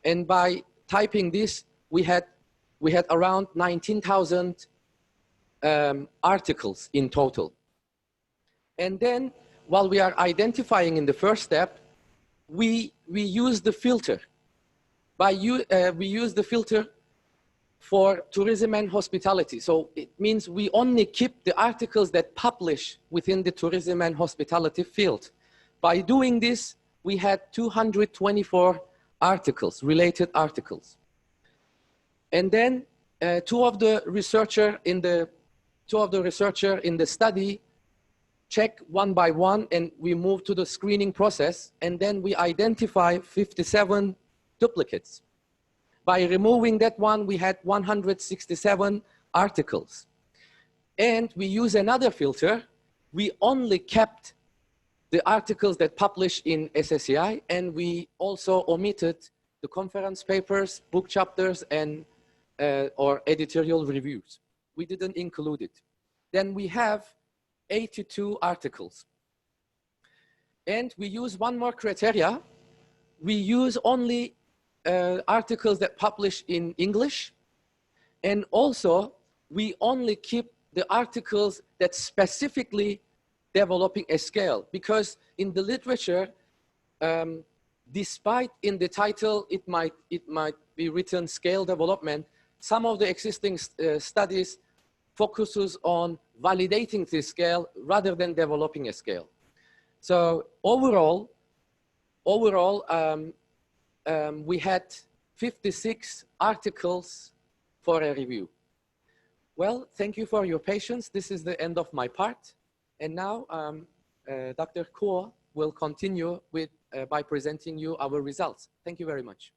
And by typing this, we had around 19,000 articles in total. And then, while we are identifying in the first step, we use the filter. We use the filter for tourism and hospitality. So it means we only keep the articles that publish within the tourism and hospitality field. By doing this, we had 224 articles, related articles. And then two of the researcher in the study check one by one, and we move to the screening process, and then we identify 57 duplicates. By removing that one, we had 167 articles. And we use another filter. We only kept the articles that publish in SSCI, and we also omitted the conference papers, book chapters, and or editorial reviews. We didn't include it. Then we have 82 articles. And we use one more criteria. We use only articles that publish in English. And also, we only keep the articles that specifically developing a scale, because in the literature, despite in the title, it might be written scale development, some of the existing studies focuses on validating the scale rather than developing a scale. So overall, we had 56 articles for a review. Well, thank you for your patience. This is the end of my part. And now Dr. Kuo will continue with, by presenting you our results. Thank you very much.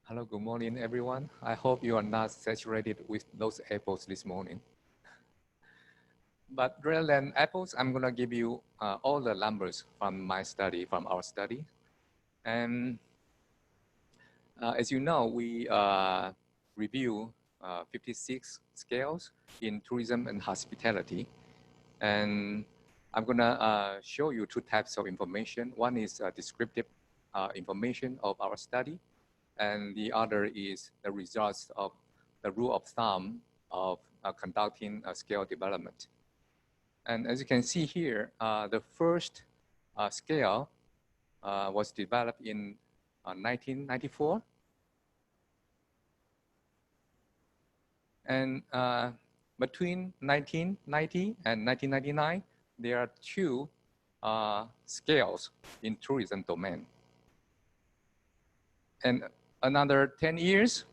Hello, good morning, everyone. I hope you are not saturated with those apples this morning. But rather than apples, I'm going to give you all the numbers from my study, from our study. And as you know, we review 56 scales in tourism and hospitality. And I'm going to show you two types of information. One is descriptive information of our study, and the other is the results of the rule of thumb of conducting a scale development. And as you can see here, the first scale was developed in 1994. And between 1990 and 1999, there are two scales in tourism domain. And another 10 years,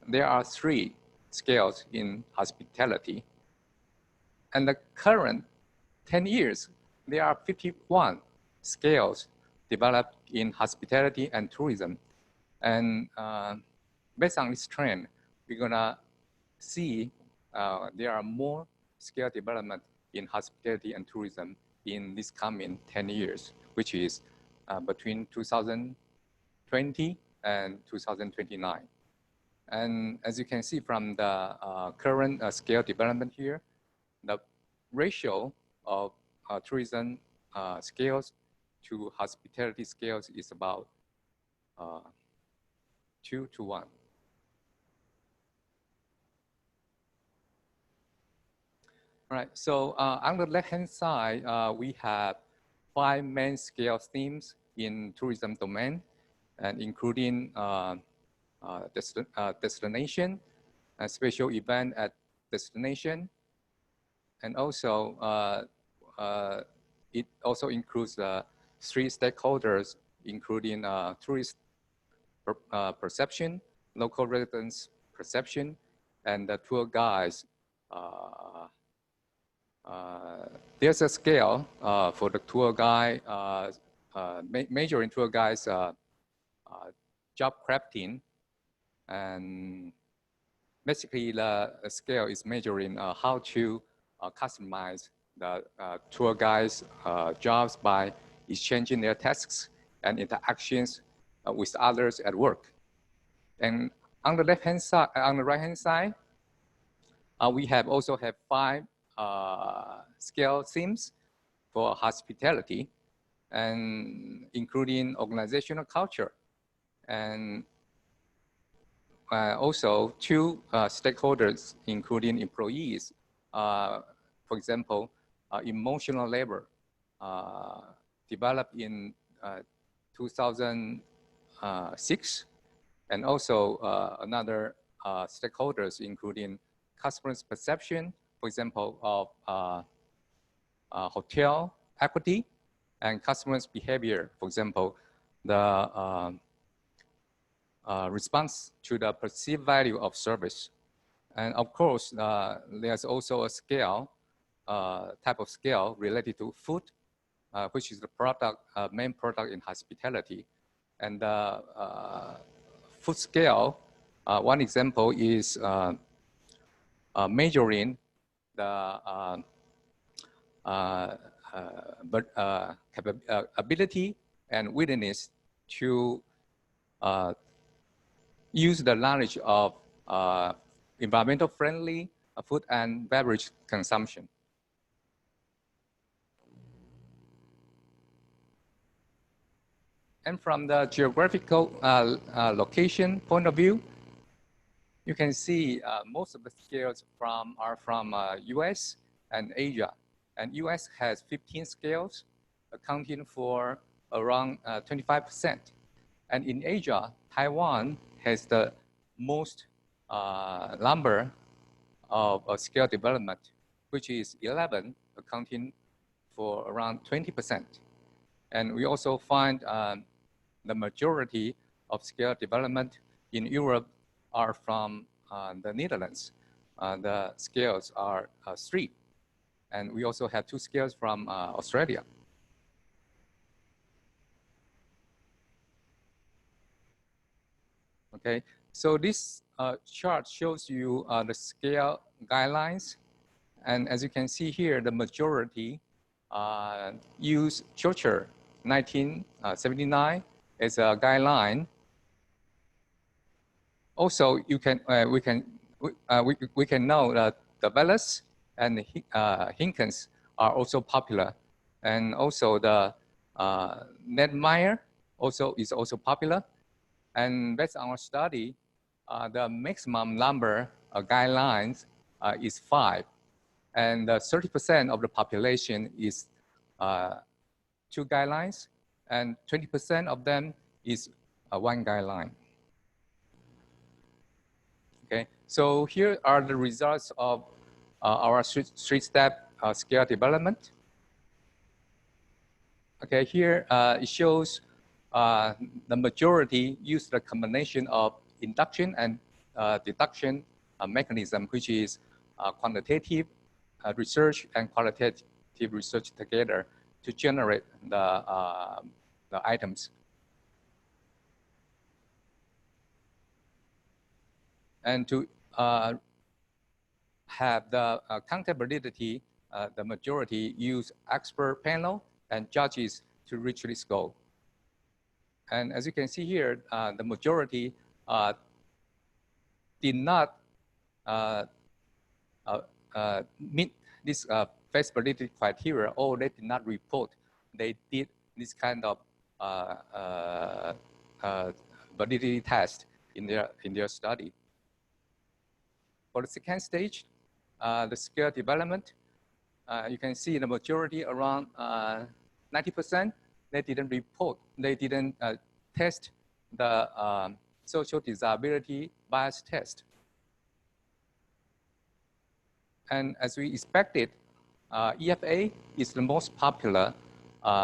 there are 3 scales in hospitality. And the current 10 years, there are 51 scales developed in hospitality and tourism. And based on this trend, we're gonna see there are more scale development in hospitality and tourism in this coming 10 years, which is between 2020 and 2029. And as you can see from the current scale development here, the ratio of tourism scales to hospitality scales is about 2 to 1. All right, so on the left-hand side, we have 5 main scale themes in tourism domain, and including destination, a special event at destination, and also it also includes 3 stakeholders, including tourist perception, local residents perception, and the tour guides. There's a scale for the tour guide, measuring tour guides' job crafting, and basically the scale is measuring how to customize the tour guides' jobs by exchanging their tasks and interactions with others at work. And on the left-hand side, on the right-hand side, we also have 5 scale themes for hospitality, and including organizational culture, and also 2 stakeholders, including employees. For example, emotional labor, developed in 2006, and also another stakeholders, including customers' perception, for example, of hotel equity, and customers' behavior, for example, the response to the perceived value of service. And of course, there's also a scale, type of scale related to food, which is the product, main product in hospitality. And the food scale, one example is measuring the ability and willingness to use the knowledge of environmental friendly food and beverage consumption. And from the geographical location point of view, you can see most of the scales are from US and Asia. And US has 15 scales, accounting for around 25%. And in Asia, Taiwan has the most number of scale development, which is 11, accounting for around 20%. And we also find the majority of scale development in Europe are from the Netherlands. The scales are 3. And we also have 2 scales from Australia. Okay, so this chart shows you the scale guidelines. And as you can see here, the majority use Churcher 1979 as a guideline. Also, we can know that the Velas and Hinkins are also popular, and also the Nedmeyer is also popular. And based on our study, the maximum number of guidelines is 5, and 30% of the population is 2 guidelines, and 20% of them is 1 guideline. Okay, so here are the results of our 3-step scale development. Okay, here it shows the majority use the combination of induction and deduction mechanism, which is quantitative research and qualitative research together to generate the items. And to have the content validity, the majority use expert panel and judges to reach this goal. And as you can see here, the majority did not meet this face validity criteria, or they did not report they did this kind of validity test in their study. For the second stage, the scale development, you can see the majority around 90%, they didn't report, they didn't test the social desirability bias test. And as we expected, EFA is the most popular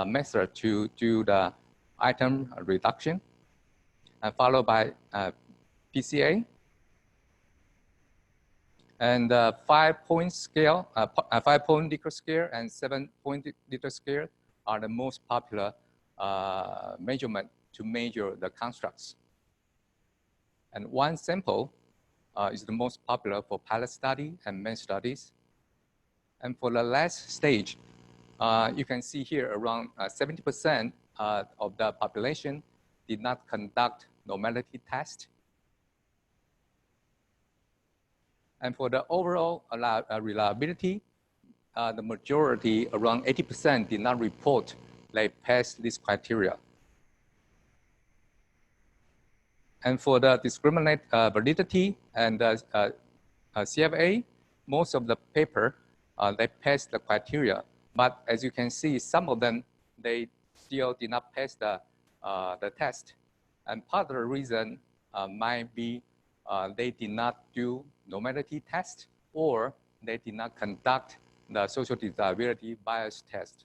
method to do the item reduction, followed by PCA. And 5-point scale, 5-point Likert scale and 7-point Likert scale are the most popular measurement to measure the constructs. And one sample is the most popular for pilot study and main studies. And for the last stage, you can see here around 70% of the population did not conduct normality test. And for the overall reliability, the majority, around 80%, did not report they passed this criteria. And for the discriminant validity and CFA, most of the paper, they passed the criteria. But as you can see, some of them, they still did not pass the test. And part of the reason might be they did not do normality test, or they did not conduct the social desirability bias test.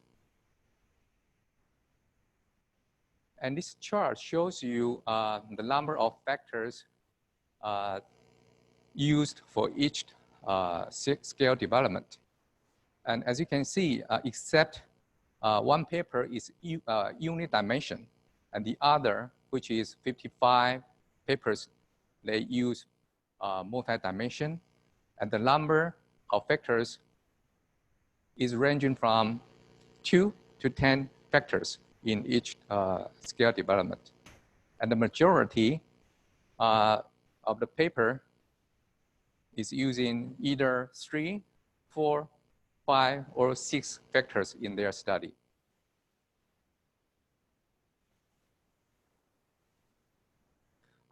And this chart shows you the number of factors used for each scale development. And as you can see, except one paper is unidimension, and the other, which is 55 papers, they use multi-dimension, and the number of factors is ranging from 2 to 10 factors in each scale development. And the majority of the paper is using either 3, 4, 5, or 6 factors in their study.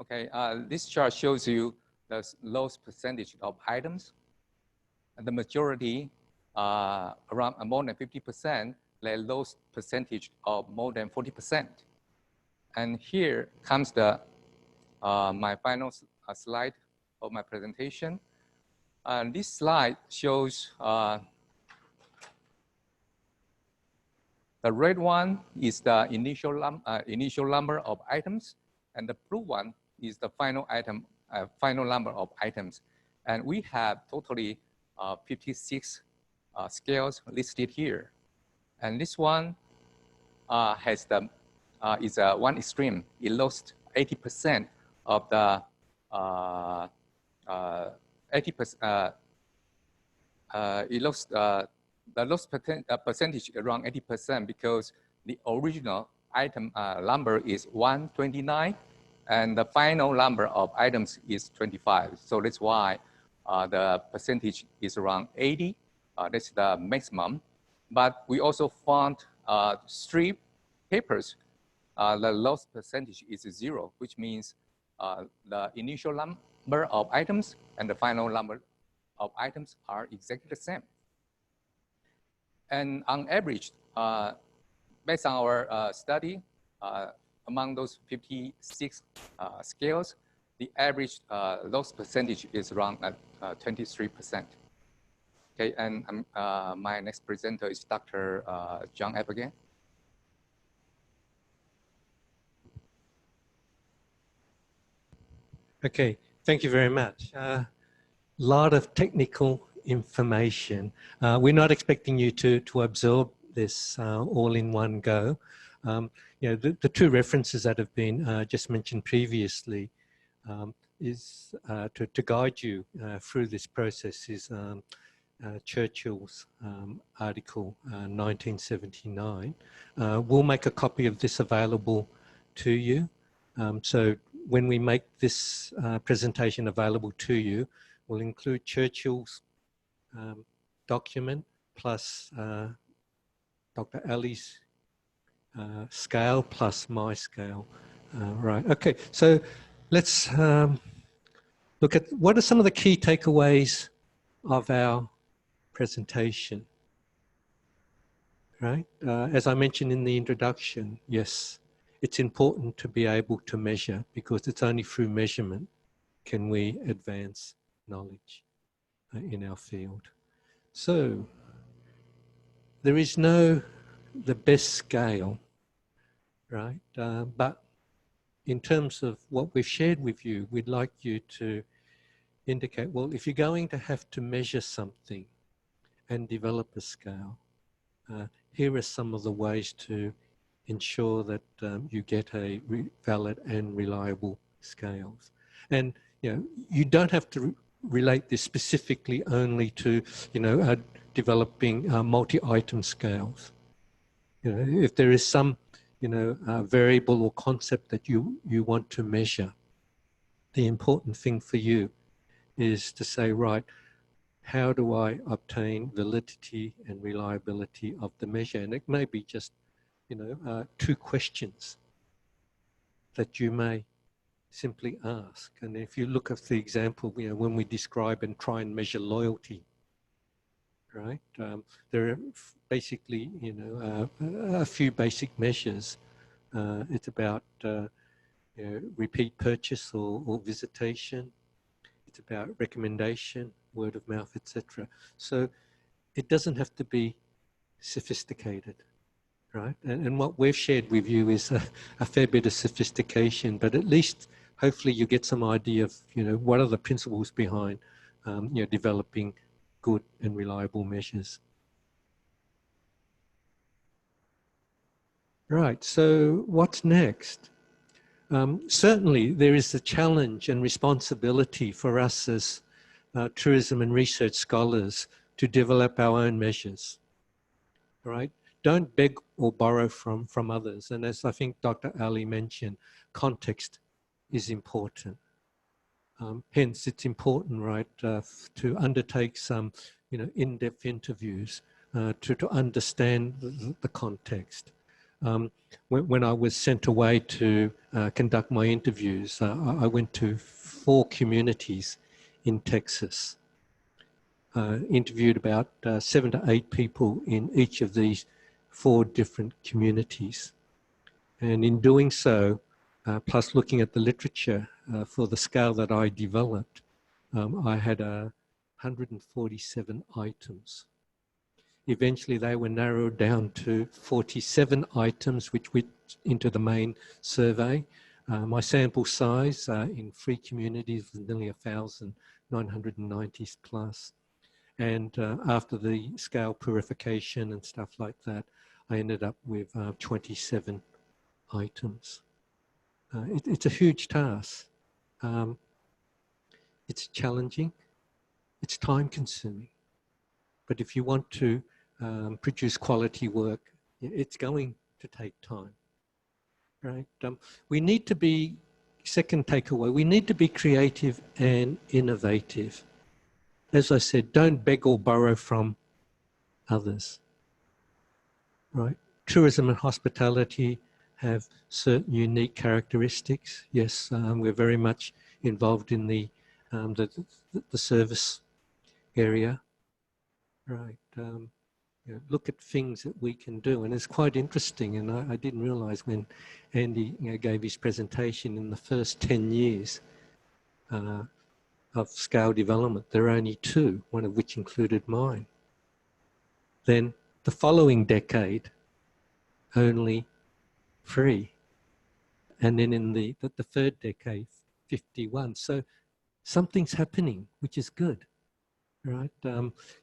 Okay, this chart shows you the lowest percentage of items. And the majority, around more than 50%, the lowest percentage of more than 40%. And here comes the my final slide of my presentation. This slide shows the red one is the initial number of items, and the blue one is the final item, final number of items. And we have totally 56 scales listed here. And this one has the is one extreme. It lost 80% of the 80%. It lost the loss percentage around 80% because the original item number is 129, and the final number of items is 25. So that's why the percentage is around 80. That's the maximum. But we also found 3 papers. The loss percentage is 0, which means the initial number of items and the final number of items are exactly the same. And on average, based on our study, among those 56 scales, the average loss percentage is around 23%. Okay, and my next presenter is Dr. John F. again. Okay, thank you very much. Lot of technical information. We're not expecting you to absorb this all in one go. You know, the 2 references that have been just mentioned previously is to guide you through this process is Churchill's article 1979. We'll make a copy of this available to you. So when we make this presentation available to you, we'll include Churchill's document plus Dr. Ali's scale plus my scale. Right, okay, so let's look at what are some of the key takeaways of our presentation, right? As I mentioned in the introduction, yes, it's important to be able to measure because it's only through measurement can we advance knowledge in our field. So there is no the best scale, right? But in terms of what we've shared with you, we'd like you to indicate, well, if you're going to have to measure something and develop a scale, here are some of the ways to ensure that you get a valid and reliable scales. And you don't have to relate this specifically only to developing multi-item scales. If there is some variable or concept that you want to measure, the important thing for you is to say, right, how do I obtain validity and reliability of the measure? And it may be just, 2 questions that you may simply ask. And if you look at the example, when we describe and try and measure loyalty, right? There are basically, a few basic measures. It's about repeat purchase or visitation. It's about recommendation, word of mouth, etc. So it doesn't have to be sophisticated, right? And what we've shared with you is a fair bit of sophistication, but at least hopefully you get some idea of, what are the principles behind, developing good and reliable measures. Right, so what's next? Certainly there is a challenge and responsibility for us as tourism and research scholars to develop our own measures, right? Don't beg or borrow from others. And as I think Dr. Ali mentioned, context is important. Hence, it's important, right, to undertake some, in-depth interviews to understand the context. When I was sent away to conduct my interviews, I went to 4 communities in Texas. Interviewed about 7 to 8 people in each of these 4 different communities. And in doing so, plus looking at the literature for the scale that I developed, I had 147 items. Eventually they were narrowed down to 47 items, which went into the main survey. My sample size in 3 communities was nearly 1,990 plus. And after the scale purification and stuff like that, I ended up with 27 items. It's a huge task. It's challenging. It's time consuming. But if you want to produce quality work, it's going to take time, right? We need to be, second takeaway, we need to be creative and innovative. As I said, don't beg or borrow from others, right? Tourism and hospitality have certain unique characteristics. Yes, we're very much involved in the service area, right? Look at things that we can do, and it's quite interesting. And I didn't realize when Andy gave his presentation, in the first 10 years of Scour Development, there are only 2, one of which included mine. Then the following decade, only 3. And then in the third decade, 51. So something's happening, which is good, right?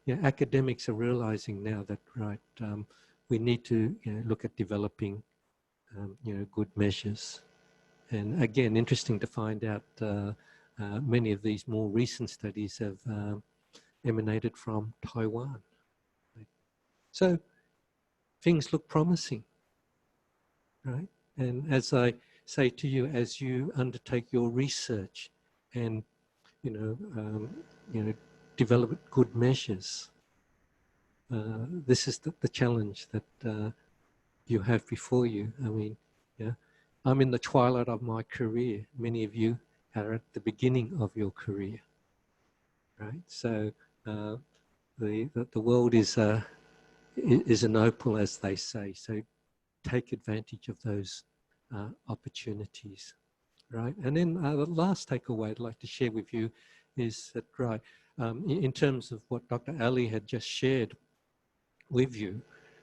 Academics are realizing now that, right, we need to look at developing, good measures. And again, interesting to find out many of these more recent studies have emanated from Taiwan. Right? So things look promising, right? And as I say to you, as you undertake your research and develop good measures, this is the challenge that you have before you. I mean, I'm in the twilight of my career. Many of you are at the beginning of your career, right? So the world is an opal, as they say. So take advantage of those opportunities, right? And then the last takeaway I'd like to share with you is that, right, in terms of what Dr. Ali had just shared with you,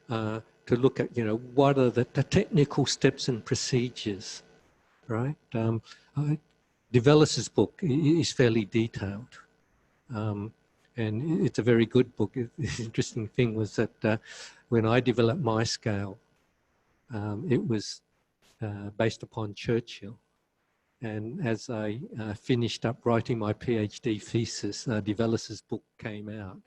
to look at, what are the technical steps and procedures, right? Developer's book is fairly detailed, And it's a very good book. The interesting thing was that when I developed my scale, it was based upon Churchill. And as I finished up writing my PhD thesis, Develis's book came out.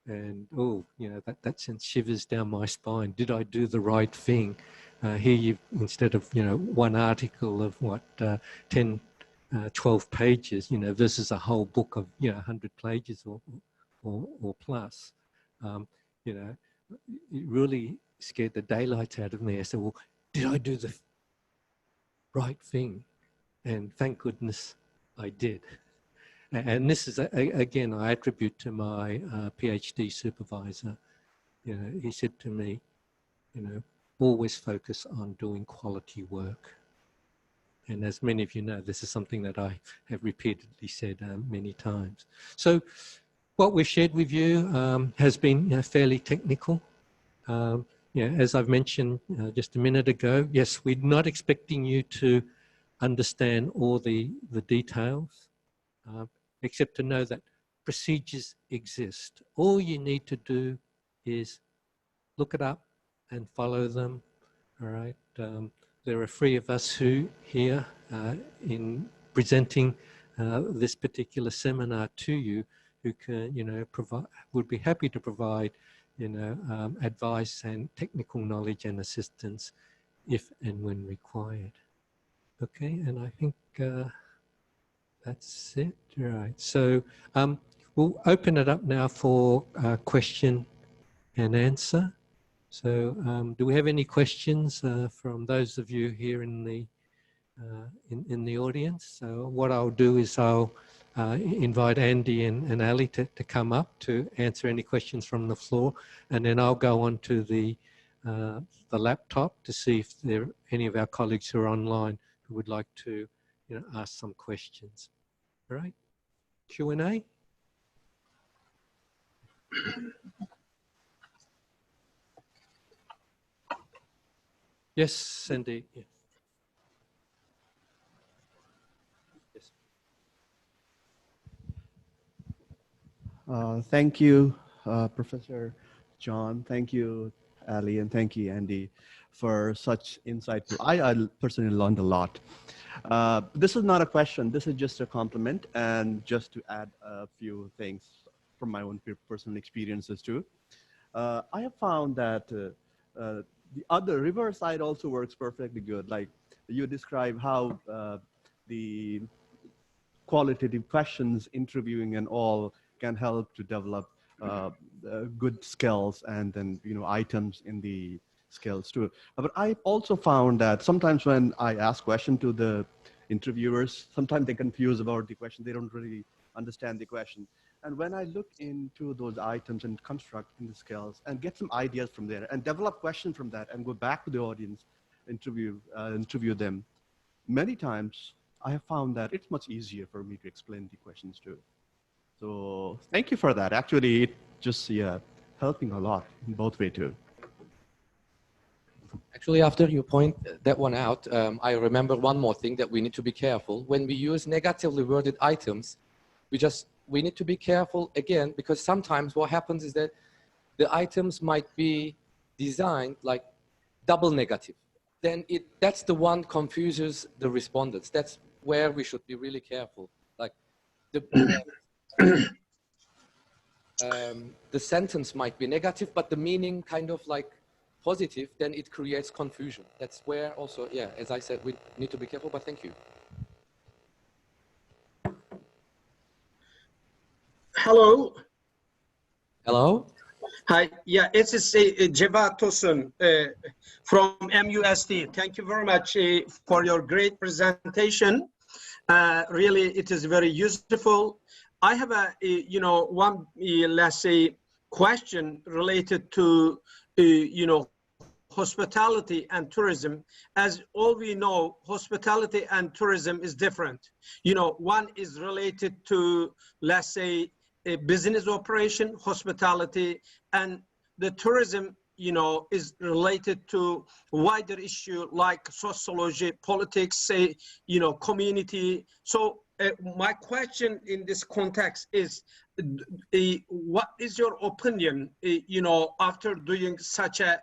And, oh, you know, that sent shivers down my spine. Did I do the right thing? Here you, instead of, you know, one article of what, 10, 12 pages, you know, versus a whole book of, you know, 100 pages or plus, you know, it really scared the daylights out of me. I said, well, did I do the right thing? And thank goodness I did. And this is, again, I attribute to my PhD supervisor. You know, he said to me, you know, always focus on doing quality work. And as many of you know, this is something that I have repeatedly said many times. So what we've shared with you has been, you know, fairly technical. Yeah, as I've mentioned just a minute ago, yes, we're not expecting you to understand all the details, except to know that procedures exist. All you need to do is look it up and follow them, all right? There are 3 of us who here in presenting this particular seminar to you who can, you know, would be happy to provide, you know, advice and technical knowledge and assistance if and when required. Okay, and I think that's it, right? So we'll open it up now for question and answer. So do we have any questions from those of you here in the audience? So what I'll do is I'll invite Andy and Ali to come up to answer any questions from the floor, and then I'll go on to the laptop to see if there are any of our colleagues who are online who would like to, you know, ask some questions. All right, Q&A. Yes, Sandy. Yeah. Yes. Thank you, Professor John. Thank you, Ali, and thank you, Andy, for such insightful. I personally learned a lot. This is not a question. This is just a compliment, and just to add a few things from my own personal experiences too. I have found that the other reverse side also works perfectly good. Like you describe how the qualitative questions, interviewing and all can help to develop good skills and then, you know, items in the skills too. But I also found that sometimes when I ask questions to the interviewers, sometimes they're confused about the question. They don't really understand the question. And when I look into those items and construct in the skills and get some ideas from there and develop questions from that and go back to the audience, interview them, many times I have found that it's much easier for me to explain the questions too. So thank you for that. Actually, it just, yeah, helping a lot in both ways too. Actually, after you point that one out, I remember one more thing that we need to be careful. When we use negatively worded items, we need to be careful again, because sometimes what happens is that the items might be designed like double negative. Then that's the one confuses the respondents. That's where we should be really careful. Like the sentence might be negative, but the meaning kind of like positive, then it creates confusion. That's where also, yeah, as I said, we need to be careful, but thank you. Hello. Hello. Hi. Yeah, it's Cevat Tosun from MUSD. Thank you very much for your great presentation. Really, it is very useful. I have one, let's say, question related to, hospitality and tourism. As all we know, hospitality and tourism is different. One is related to, let's say, a business operation, hospitality, and the tourism, is related to wider issue like sociology, politics, say, community. So my question in this context is, what is your opinion, after doing such a,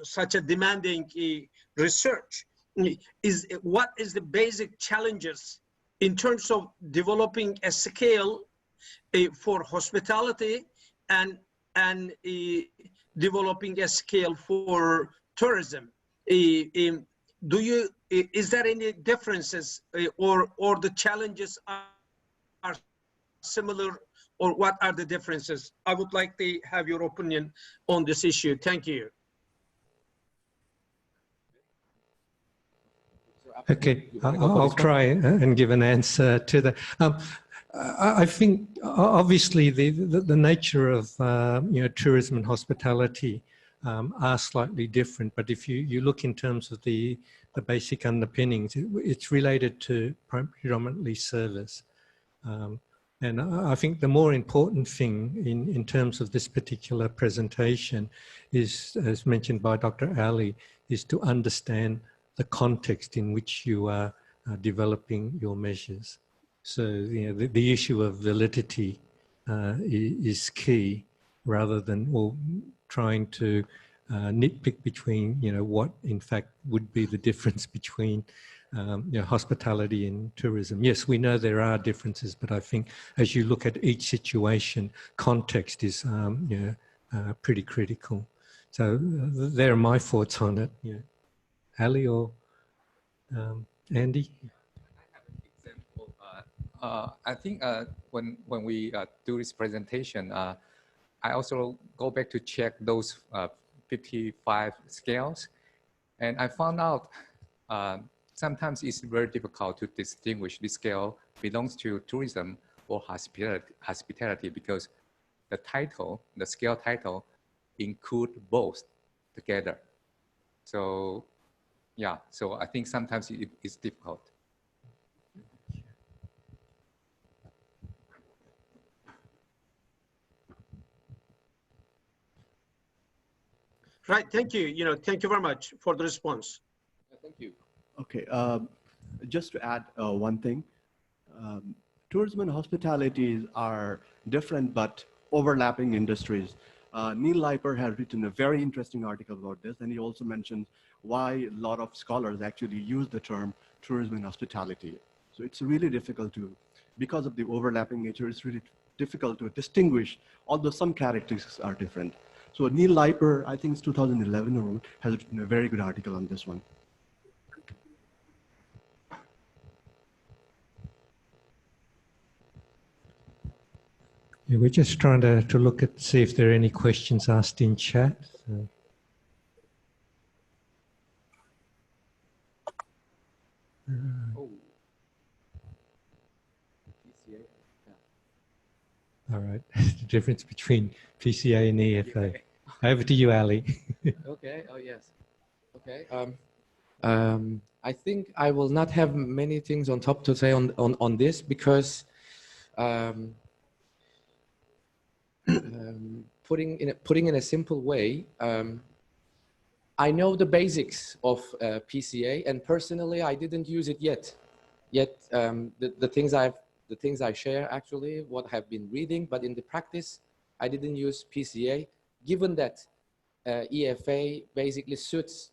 such a demanding research? What is the basic challenges in terms of developing a scale for hospitality and developing a scale for tourism? Is there any differences, or the challenges are similar, or what are the differences? I would like to have your opinion on this issue. Thank you. Okay, I'll try and give an answer to that. I think obviously the nature of tourism and hospitality are slightly different, but if you look in terms of the basic underpinnings, it's related to predominantly service. And I think the more important thing in terms of this particular presentation is, as mentioned by Dr. Ali, is to understand the context in which you are developing your measures. So the issue of validity is key, rather than trying to nitpick between what in fact would be the difference between hospitality and tourism. Yes, we know there are differences, but I think as you look at each situation, context is pretty critical. So there are my thoughts on it. Ali or Andy? I think when we do this presentation, I also go back to check those 55 scales, and I found out sometimes it's very difficult to distinguish this scale belongs to tourism or hospitality, because the title, the scale title, include both together. So yeah, so I think sometimes it's difficult. Right, thank you. Thank you very much for the response. Thank you. Okay, just to add one thing, tourism and hospitality are different but overlapping industries. Neil Leiper has written a very interesting article about this, and he also mentioned why a lot of scholars actually use the term tourism and hospitality. So it's really difficult to, because of the overlapping nature, it's really difficult to distinguish, although some characteristics are different. So Neil Leiper, I think it's 2011 or has written a very good article on this one. Yeah, we're just trying to look at, see if there are any questions asked in chat. So. All right, the difference between PCA and EFA. Over to you, Ali. Okay, oh yes. Okay, I think I will not have many things on top to say on this, because putting in a simple way, I know the basics of PCA, and personally I didn't use it yet. The things I share actually what I've been reading, but in the practice I didn't use PCA, given that EFA basically suits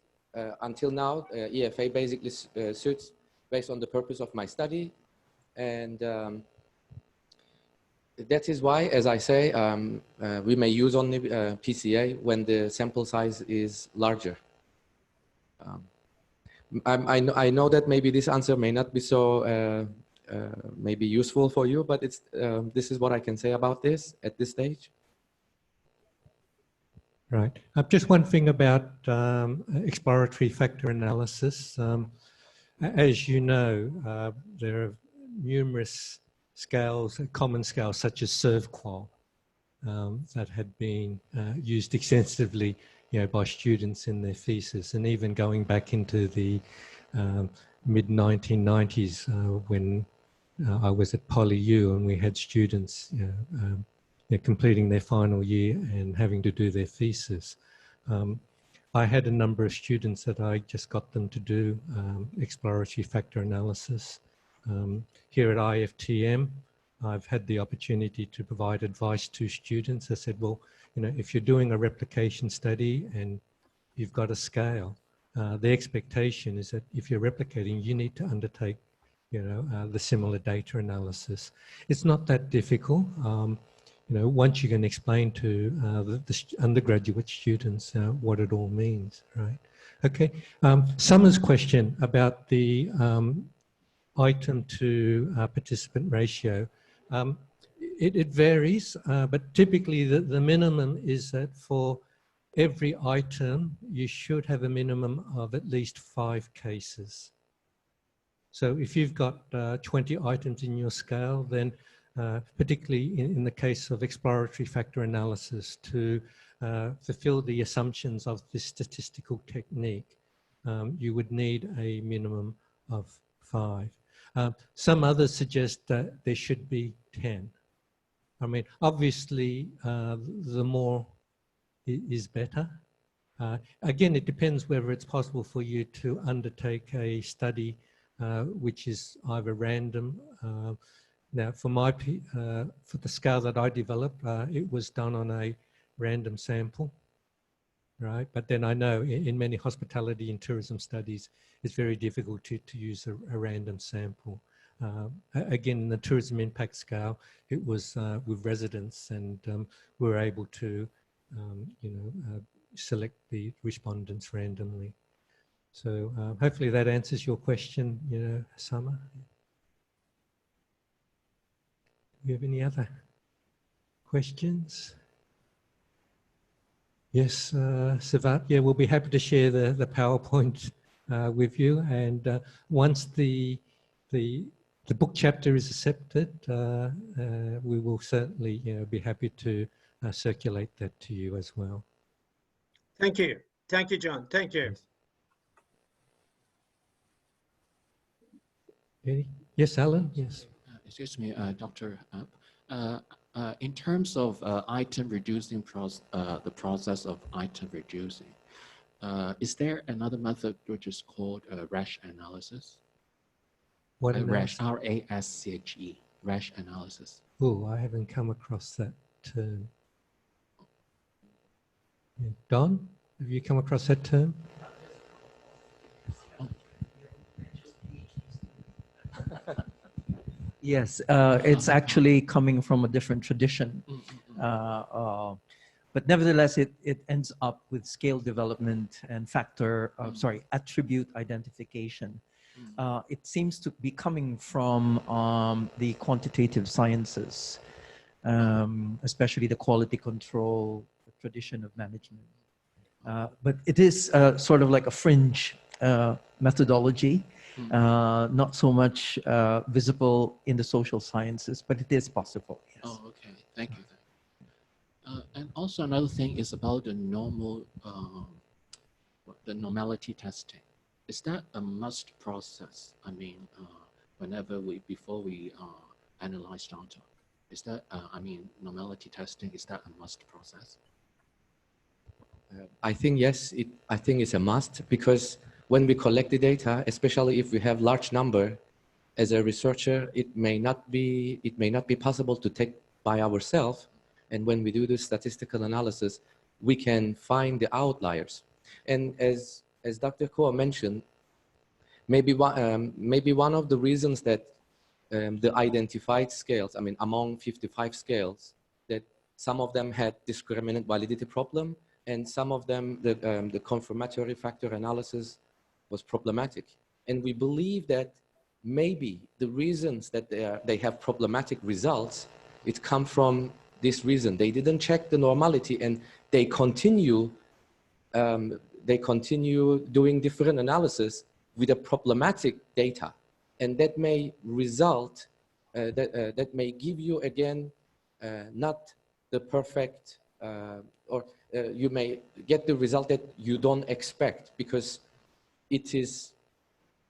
until now. EFA basically suits based on the purpose of my study, and that is why, as I say, we may use only PCA when the sample size is larger. I know that maybe this answer may not be so maybe useful for you, but it's this is what I can say about this at this stage. Right. Just one thing about exploratory factor analysis. As you know, there are numerous scales, common scales such as SERVQUAL, that had been used extensively, by students in their thesis, and even going back into the mid-1990s when I was at PolyU and we had students completing their final year and having to do their thesis. I had a number of students that I just got them to do exploratory factor analysis, Here at IFTM, I've had the opportunity to provide advice to students. I said, well, you know, if you're doing a replication study and you've got a scale, the expectation is that if you're replicating, you need to undertake, you know, the similar data analysis. It's not that difficult. You know, once you can explain to the undergraduate students what it all means, right? Okay. Summer's question about the item to participant ratio. It varies, but typically the minimum is that for every item, you should have a minimum of at least 5 cases. So if you've got 20 items in your scale, then particularly in the case of exploratory factor analysis, to fulfill the assumptions of this statistical technique, you would need a minimum of 5. Some others suggest that there should be 10. I mean, obviously, the more is better. Again, it depends whether it's possible for you to undertake a study which is either random. Now, for the scale that I developed, it was done on a random sample, right? But then I know in many hospitality and tourism studies, it's very difficult to use a random sample. Again, in the tourism impact scale, it was with residents, and we were able to, you know, select the respondents randomly. So hopefully that answers your question, you know, Summer. Do you have any other questions? Yes, Sivat, yeah, we'll be happy to share the PowerPoint with you. And once the book chapter is accepted, we will certainly, you know, be happy to circulate that to you as well. Thank you. Thank you, John. Thank you. Yes, yes, Alan? Yes. Excuse me, Dr. In terms of item reducing the process of item reducing, is there another method which is called RASCHE analysis? What RASCHE, R-A-S-C-H-E, RASCHE analysis. Oh, I haven't come across that term. Yeah. Don, have you come across that term? Yes, it's actually coming from a different tradition. But nevertheless, it ends up with scale development and attribute identification. It seems to be coming from the quantitative sciences, especially the quality control, the tradition of management. But it is sort of like a fringe methodology, not so much visible in the social sciences, but it is possible. Yes. Oh, okay. Thank you. And also another thing is about the normality testing. Is that a must process? I mean, before we analyze data, is that normality testing, is that a must process? I think yes. I think it's a must, because when we collect the data, especially if we have large number, as a researcher, it may not be possible to take by ourselves. And when we do the statistical analysis, we can find the outliers. And as Dr. Koh mentioned, maybe one of the reasons that the identified scales, I mean, among 55 scales, that some of them had discriminant validity problem, and some of them, the confirmatory factor analysis was problematic. And we believe that maybe the reasons that they have problematic results, it come from this reason. They didn't check the normality, and they continue doing different analysis with a problematic data. And that may result, that may give you again, not the perfect, or you may get the result that you don't expect, because it is,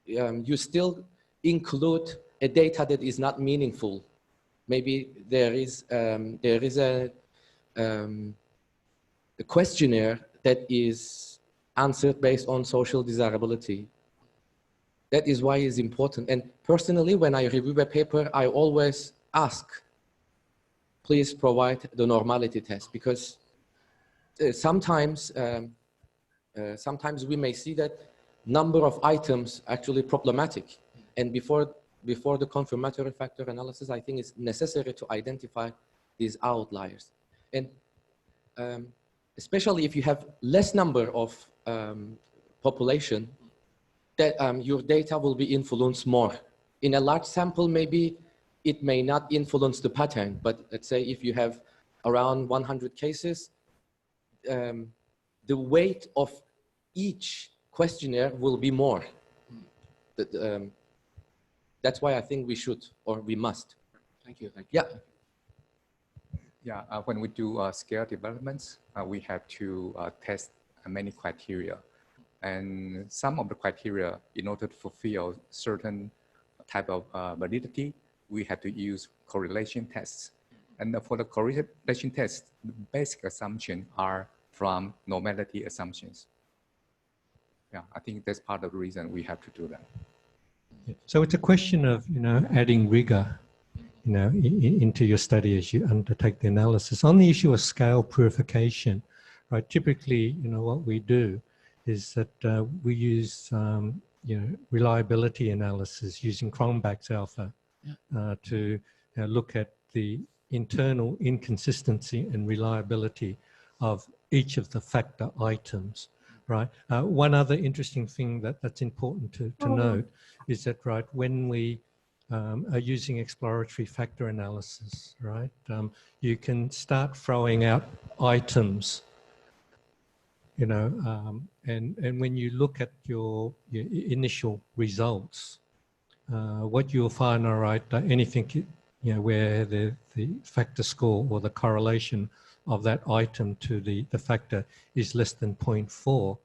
you still include a data that is not meaningful. Maybe there is a questionnaire that is answered based on social desirability. That is why it's important. And personally, when I review a paper, I always ask, please provide the normality test, because sometimes we may see that number of items actually problematic. And before the confirmatory factor analysis, I think it's necessary to identify these outliers. And especially if you have less number of population, that your data will be influenced more. In a large sample, maybe it may not influence the pattern, but let's say if you have around 100 cases, the weight of each questionnaire will be more. That's why I think we should, or we must. Thank you. Thank you. Yeah. Yeah, when we do scale developments, we have to test many criteria. And some of the criteria, in order to fulfill certain type of validity, we have to use correlation tests. And for the correlation test, the basic assumptions are from normality assumptions. Yeah, I think that's part of the reason we have to do that. So it's a question of, adding rigor, into your study as you undertake the analysis. On the issue of scale purification, right? Typically, what we do is that we use, reliability analysis using Cronbach's alpha to look at the internal inconsistency and reliability of each of the factor items, right? One other interesting thing that's important to note is that, right, when we are using exploratory factor analysis, right, you can start throwing out items, and when you look at your initial results, what you'll find, all right, anything, where the factor score or the correlation of that item to the factor is less than 0.4,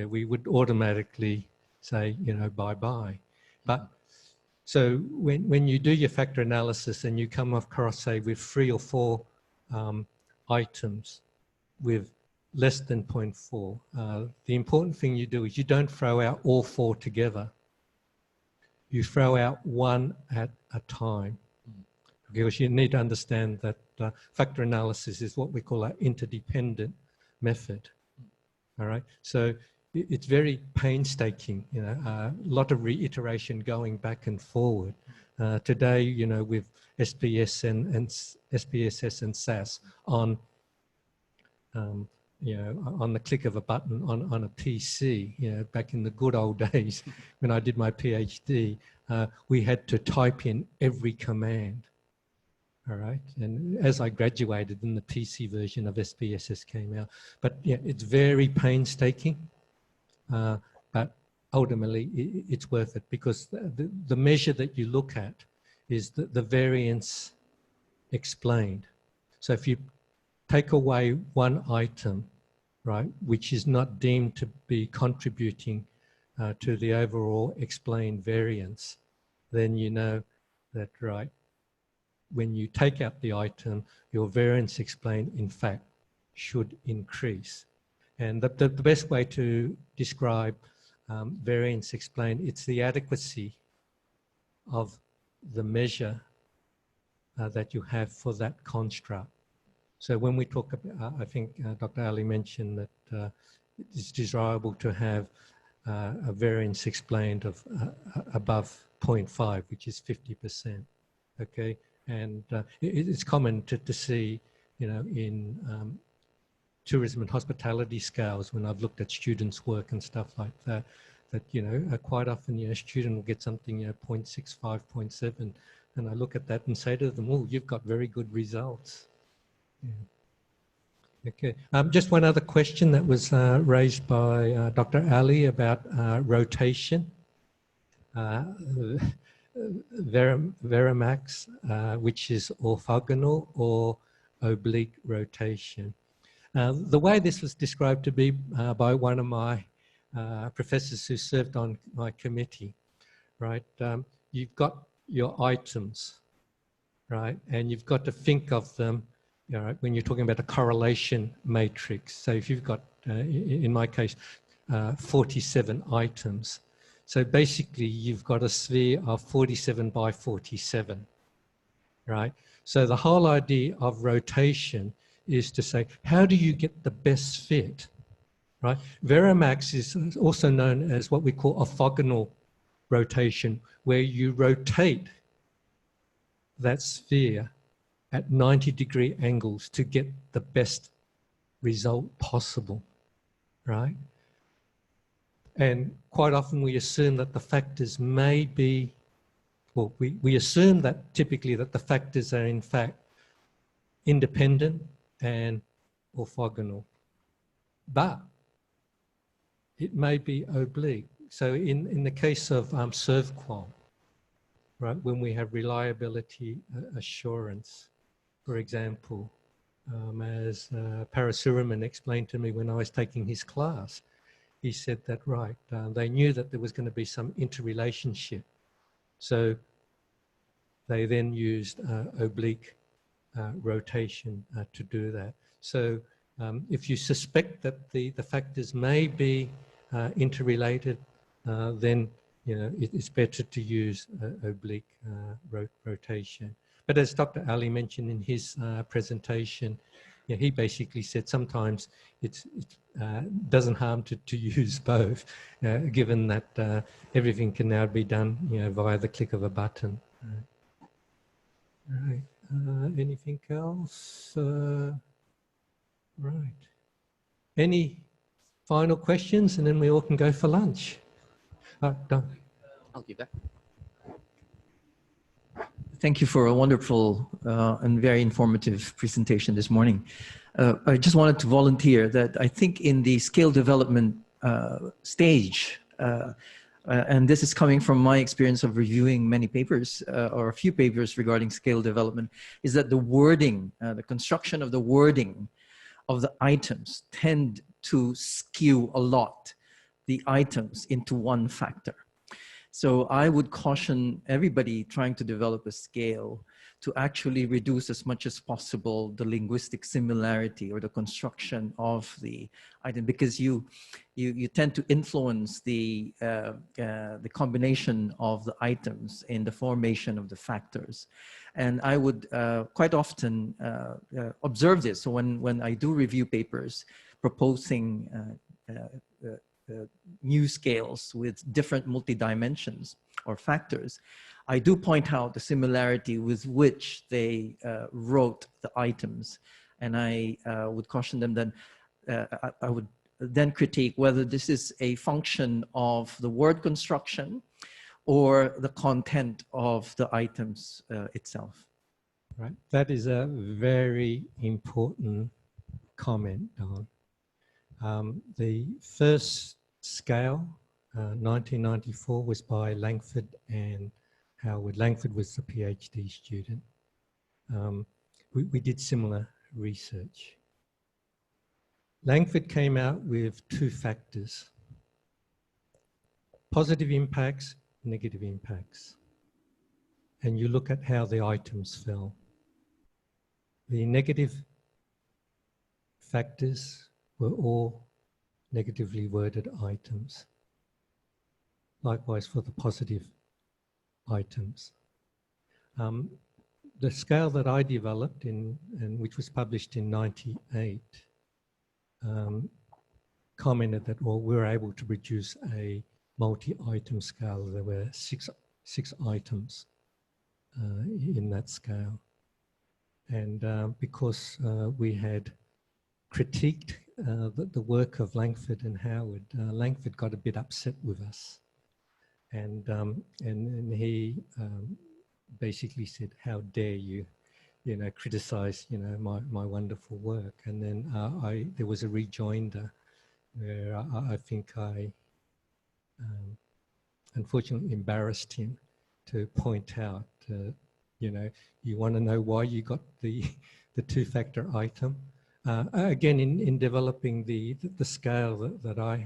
we would automatically say, bye-bye. But so when you do your factor analysis and you come across, say, with 3 or 4 items with less than 0.4, the important thing you do is you don't throw out all 4 together. You throw out one at a time, because you need to understand that factor analysis is what we call an interdependent method. All right, so it's very painstaking, a lot of reiteration going back and forward. Today, with SPS and SPSS and SAS on, on the click of a button on a PC, back in the good old days when I did my PhD, we had to type in every command. All right, and as I graduated, then the PC version of SPSS came out. But yeah, it's very painstaking, but ultimately it's worth it, because the measure that you look at is the variance explained. So if you take away one item, right, which is not deemed to be contributing to the overall explained variance, then you know that, right, when you take out the item, your variance explained, in fact, should increase. And the best way to describe variance explained, it's the adequacy of the measure that you have for that construct. So when we talk about, I think Dr. Ali mentioned that it's desirable to have a variance explained of above 0.5, which is 50%, okay? And it's common to see, in tourism and hospitality scales, when I've looked at students' work and stuff like that, that quite often, a student will get something, 0.65, 0.7, and I look at that and say to them, oh, you've got very good results. Yeah. Okay, just one other question that was raised by Dr. Ali about rotation. Verimax, which is orthogonal or oblique rotation. The way this was described to be by one of my professors who served on my committee, right? You've got your items, right? And you've got to think of them, when you're talking about a correlation matrix. So if you've got, in my case, 47 items, So basically, you've got a sphere of 47 by 47, right? So the whole idea of rotation is to say, how do you get the best fit, right? Verimax is also known as what we call orthogonal rotation, where you rotate that sphere at 90-degree angles to get the best result possible, right? And quite often we assume that the factors may be, well, we assume that typically that the factors are in fact independent and orthogonal, but it may be oblique. So in the case of ServQual, right, when we have reliability assurance, for example, as Parasuraman explained to me when I was taking his class, he said that, right, they knew that there was going to be some interrelationship. So they then used oblique rotation to do that. So if you suspect that the factors may be interrelated, then it's better to use oblique rotation. But as Dr. Ali mentioned in his presentation, he basically said sometimes it doesn't harm to use both, given that everything can now be done via the click of a button. Right. Anything else? Right. Any final questions, and then we all can go for lunch? Done. I'll give that. Thank you for a wonderful and very informative presentation this morning. I just wanted to volunteer that I think in the scale development stage, and this is coming from my experience of reviewing many papers or a few papers regarding scale development, is that the wording, the construction of the wording of the items tend to skew a lot the items into one factor. So I would caution everybody trying to develop a scale to actually reduce as much as possible the linguistic similarity or the construction of the item, because you tend to influence the combination of the items in the formation of the factors. And I would quite often observe this. So when I do review papers proposing new scales with different multi-dimensions or factors, I do point out the similarity with which they wrote the items. And I would caution them that I would then critique whether this is a function of the word construction or the content of the items itself. Right. That is a very important comment, Don. The first scale, 1994, was by Langford and Howard. Langford was the PhD student. We did similar research. Langford came out with two factors: positive impacts, negative impacts. And you look at how the items fell. The negative factors were all negatively worded items. Likewise for the positive items. The scale that I developed and which was published in '98 commented that, well, we were able to produce a multi-item scale. There were six items in that scale. And because we had critiqued the work of Langford and Howard, Langford got a bit upset with us. And he basically said, how dare you, criticize, my wonderful work. And then there was a rejoinder where I think I unfortunately embarrassed him to point out, you want to know why you got the two-factor item. Again, in developing the scale that I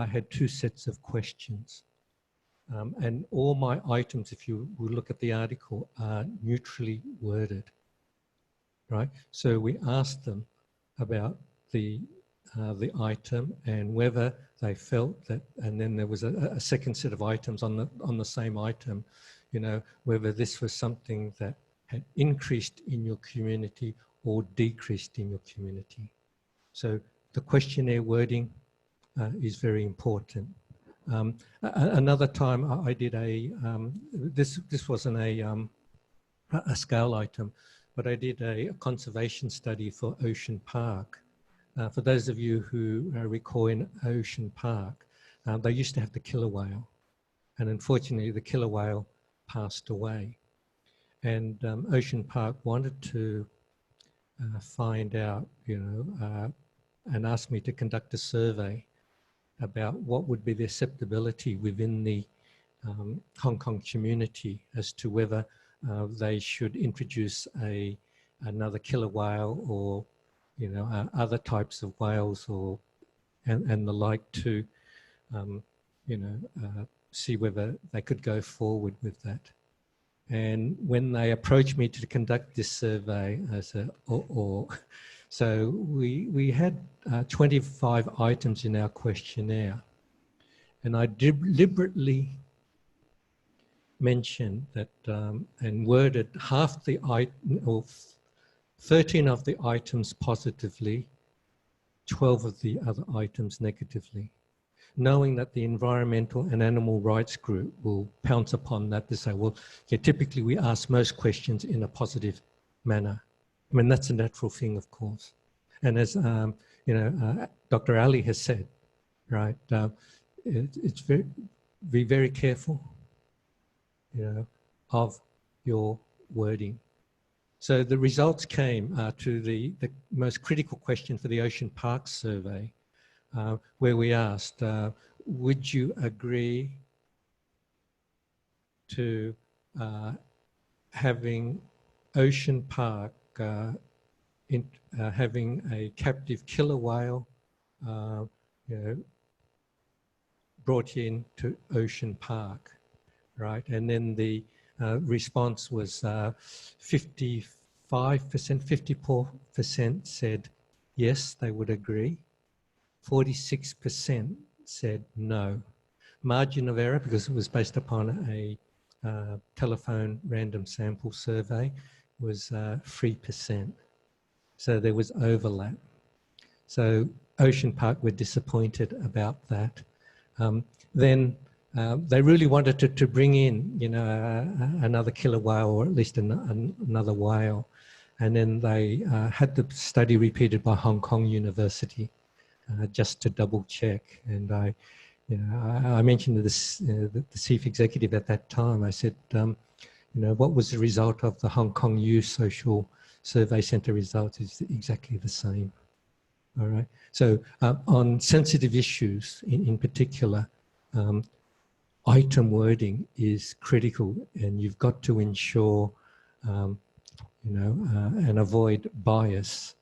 had two sets of questions. And all my items, if you will look at the article, are neutrally worded, right? So we asked them about the the item and whether they felt that, and then there was a second set of items on the same item, you know, whether this was something that had increased in your community or decreased in your community. So the questionnaire wording is very important. Another time I did this wasn't a scale item, but I did a conservation study for Ocean Park. For those of you who recall in Ocean Park, they used to have the killer whale, and unfortunately the killer whale passed away. And Ocean Park wanted to find out, you know, and asked me to conduct a survey about what would be the acceptability within the Hong Kong community as to whether they should introduce another killer whale or, you know, other types of whales or and the like to, you know, see whether they could go forward with that. And when they approached me to conduct this survey, I said, so we had 25 items in our questionnaire, and I deliberately mentioned that and worded half the or 13 of the items positively, 12 of the other items negatively, knowing that the environmental and animal rights group will pounce upon that to say, well, yeah, typically we ask most questions in a positive manner. I mean, that's a natural thing, of course. And as, you know, Dr. Ali has said, right, it's be very careful, you know, of your wording. So the results came to the most critical question for the Ocean Park survey, where we asked, would you agree to having Ocean Park having a captive killer whale, you know, brought in to Ocean Park, right? And then the response was 55%, 54% said yes, they would agree. 46% said no. Margin of error, because it was based upon a telephone random sample survey, was 3%. So there was overlap. So Ocean Park were disappointed about that. Then they really wanted to bring in, you know, another killer whale, or at least another whale. And then they had the study repeated by Hong Kong University just to double check. And I mentioned to the chief executive at that time, I said, you know, what was the result of the Hong Kong U Social Survey Centre results is exactly the same. All right. So on sensitive issues in particular, item wording is critical, and you've got to ensure, you know, and avoid bias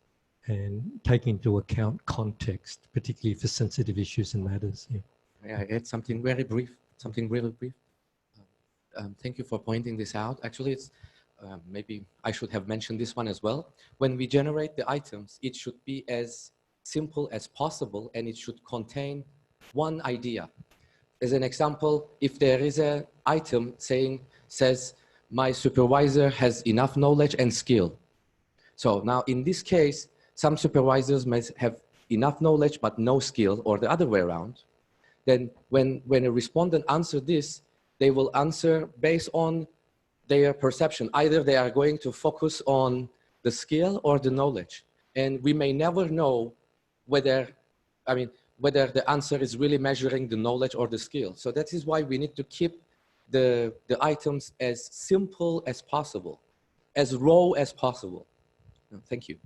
and take into account context, particularly for sensitive issues and matters. Yeah. May I add something very brief, something really brief? Thank you for pointing this out. Actually, it's maybe I should have mentioned this one as well. When we generate the items, it should be as simple as possible, and it should contain one idea. As an example, if there is an item says, my supervisor has enough knowledge and skill. So now in this case, some supervisors may have enough knowledge but no skill, or the other way around. Then when a respondent answers this, they will answer based on their perception. Either they are going to focus on the skill or the knowledge. And we may never know whether the answer is really measuring the knowledge or the skill. So that is why we need to keep the items as simple as possible, as raw as possible. Thank you.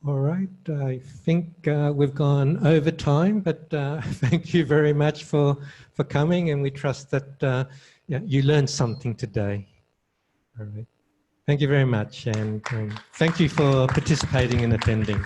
All right, I think we've gone over time, but thank you very much for coming, and we trust that yeah, you learned something today. All right, thank you very much, and thank you for participating and attending.